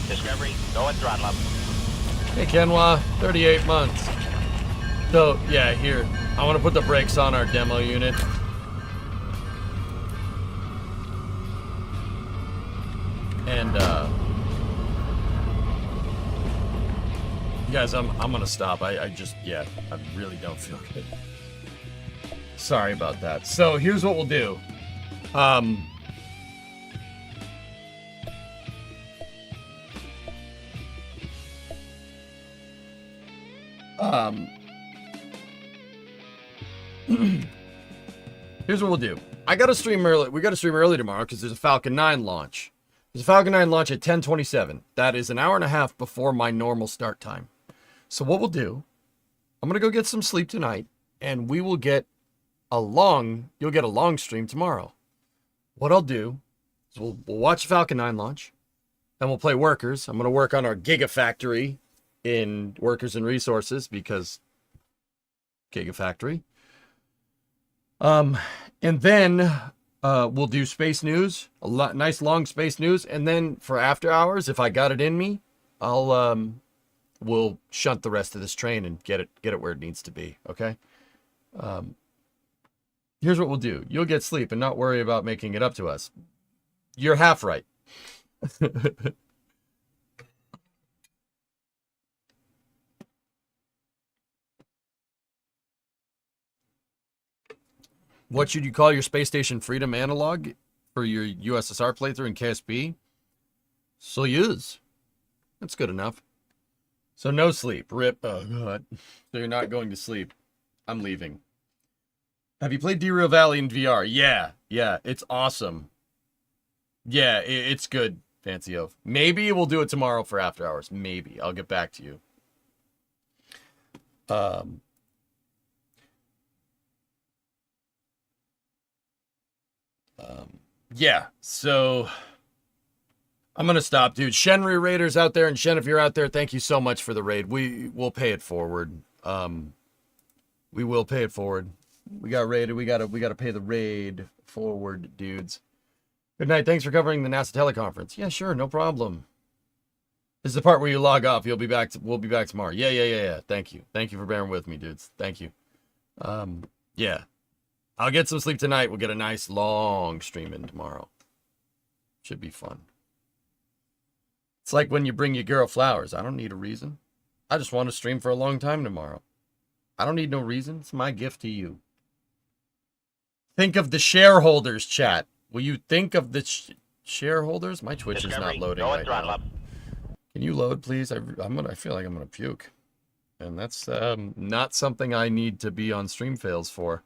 Discovery, go and throttle up. Hey Kenwa, 38 months. So, yeah, here. I want to put the brakes on our demo unit. And, guys, I'm gonna stop. I really don't feel good. Sorry about that. So, here's what we'll do. Here's what we'll do. I gotta stream early. We gotta stream early tomorrow because there's a Falcon 9 launch. There's a Falcon 9 launch at 10:27. That is an hour and a half before my normal start time. So what we'll do, I'm gonna go get some sleep tonight, and we will get you'll get a long stream tomorrow. What I'll do is we'll watch Falcon 9 launch, then we'll play Workers. I'm gonna work on our Gigafactory in Workers and Resources because Gigafactory. And then we'll do Space News, nice long Space News, and then for after hours, if I got it in me, we'll shunt the rest of this train and get it where it needs to be. Okay. Here's what we'll do. You'll get sleep and not worry about making it up to us. You're half right. What should you call your Space Station Freedom analog for your USSR playthrough in KSB? Soyuz. That's good enough. So no sleep. Rip. Oh, God. So you're not going to sleep. I'm leaving. Have you played Derail Valley in VR? Yeah. Yeah. It's awesome. Yeah, it's good, Fancy Oaf. Maybe we'll do it tomorrow for After Hours. Maybe. I'll get back to you. Yeah, so I'm going to stop, dude. Shenry Raiders out there, and Shen, if you're out there, thank you so much for the raid. We will pay it forward. We will pay it forward. We got raided. We got to pay the raid forward, dudes. Good night. Thanks for covering the NASA teleconference. Yeah, sure, no problem. This is the part where you log off. You'll be back. We'll be back tomorrow. Yeah. Thank you. Thank you for bearing with me, dudes. Thank you. Yeah. I'll get some sleep tonight. We'll get a nice long stream in tomorrow. Should be fun. It's like when you bring your girl flowers. I don't need a reason. I just want to stream for a long time tomorrow. I don't need no reason. It's my gift to you. Think of the shareholders, chat. Will you think of the shareholders? My Twitch is not loading right now. Can you load, please? I feel like I'm gonna puke, and that's not something I need to be on stream fails for.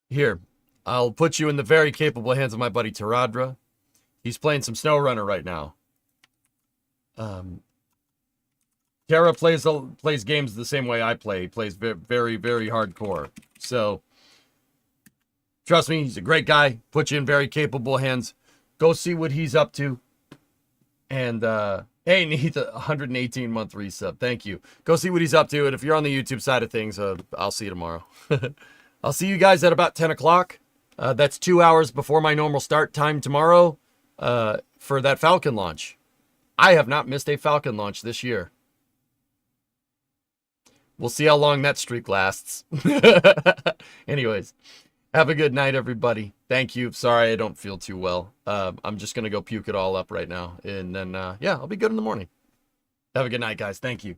Here, I'll put you in the very capable hands of my buddy Taradra. He's playing some SnowRunner right now. Tara plays games the same way I play. He plays very, very hardcore. So, trust me, he's a great guy. Put you in very capable hands. Go see what he's up to. And, hey, Neith, 118-month resub. Thank you. Go see what he's up to. And if you're on the YouTube side of things, I'll see you tomorrow. I'll see you guys at about 10 o'clock. That's 2 hours before my normal start time tomorrow for that Falcon launch. I have not missed a Falcon launch this year. We'll see how long that streak lasts. Anyways, have a good night, everybody. Thank you. Sorry I don't feel too well. I'm just going to go puke it all up right now. And then, yeah, I'll be good in the morning. Have a good night, guys. Thank you.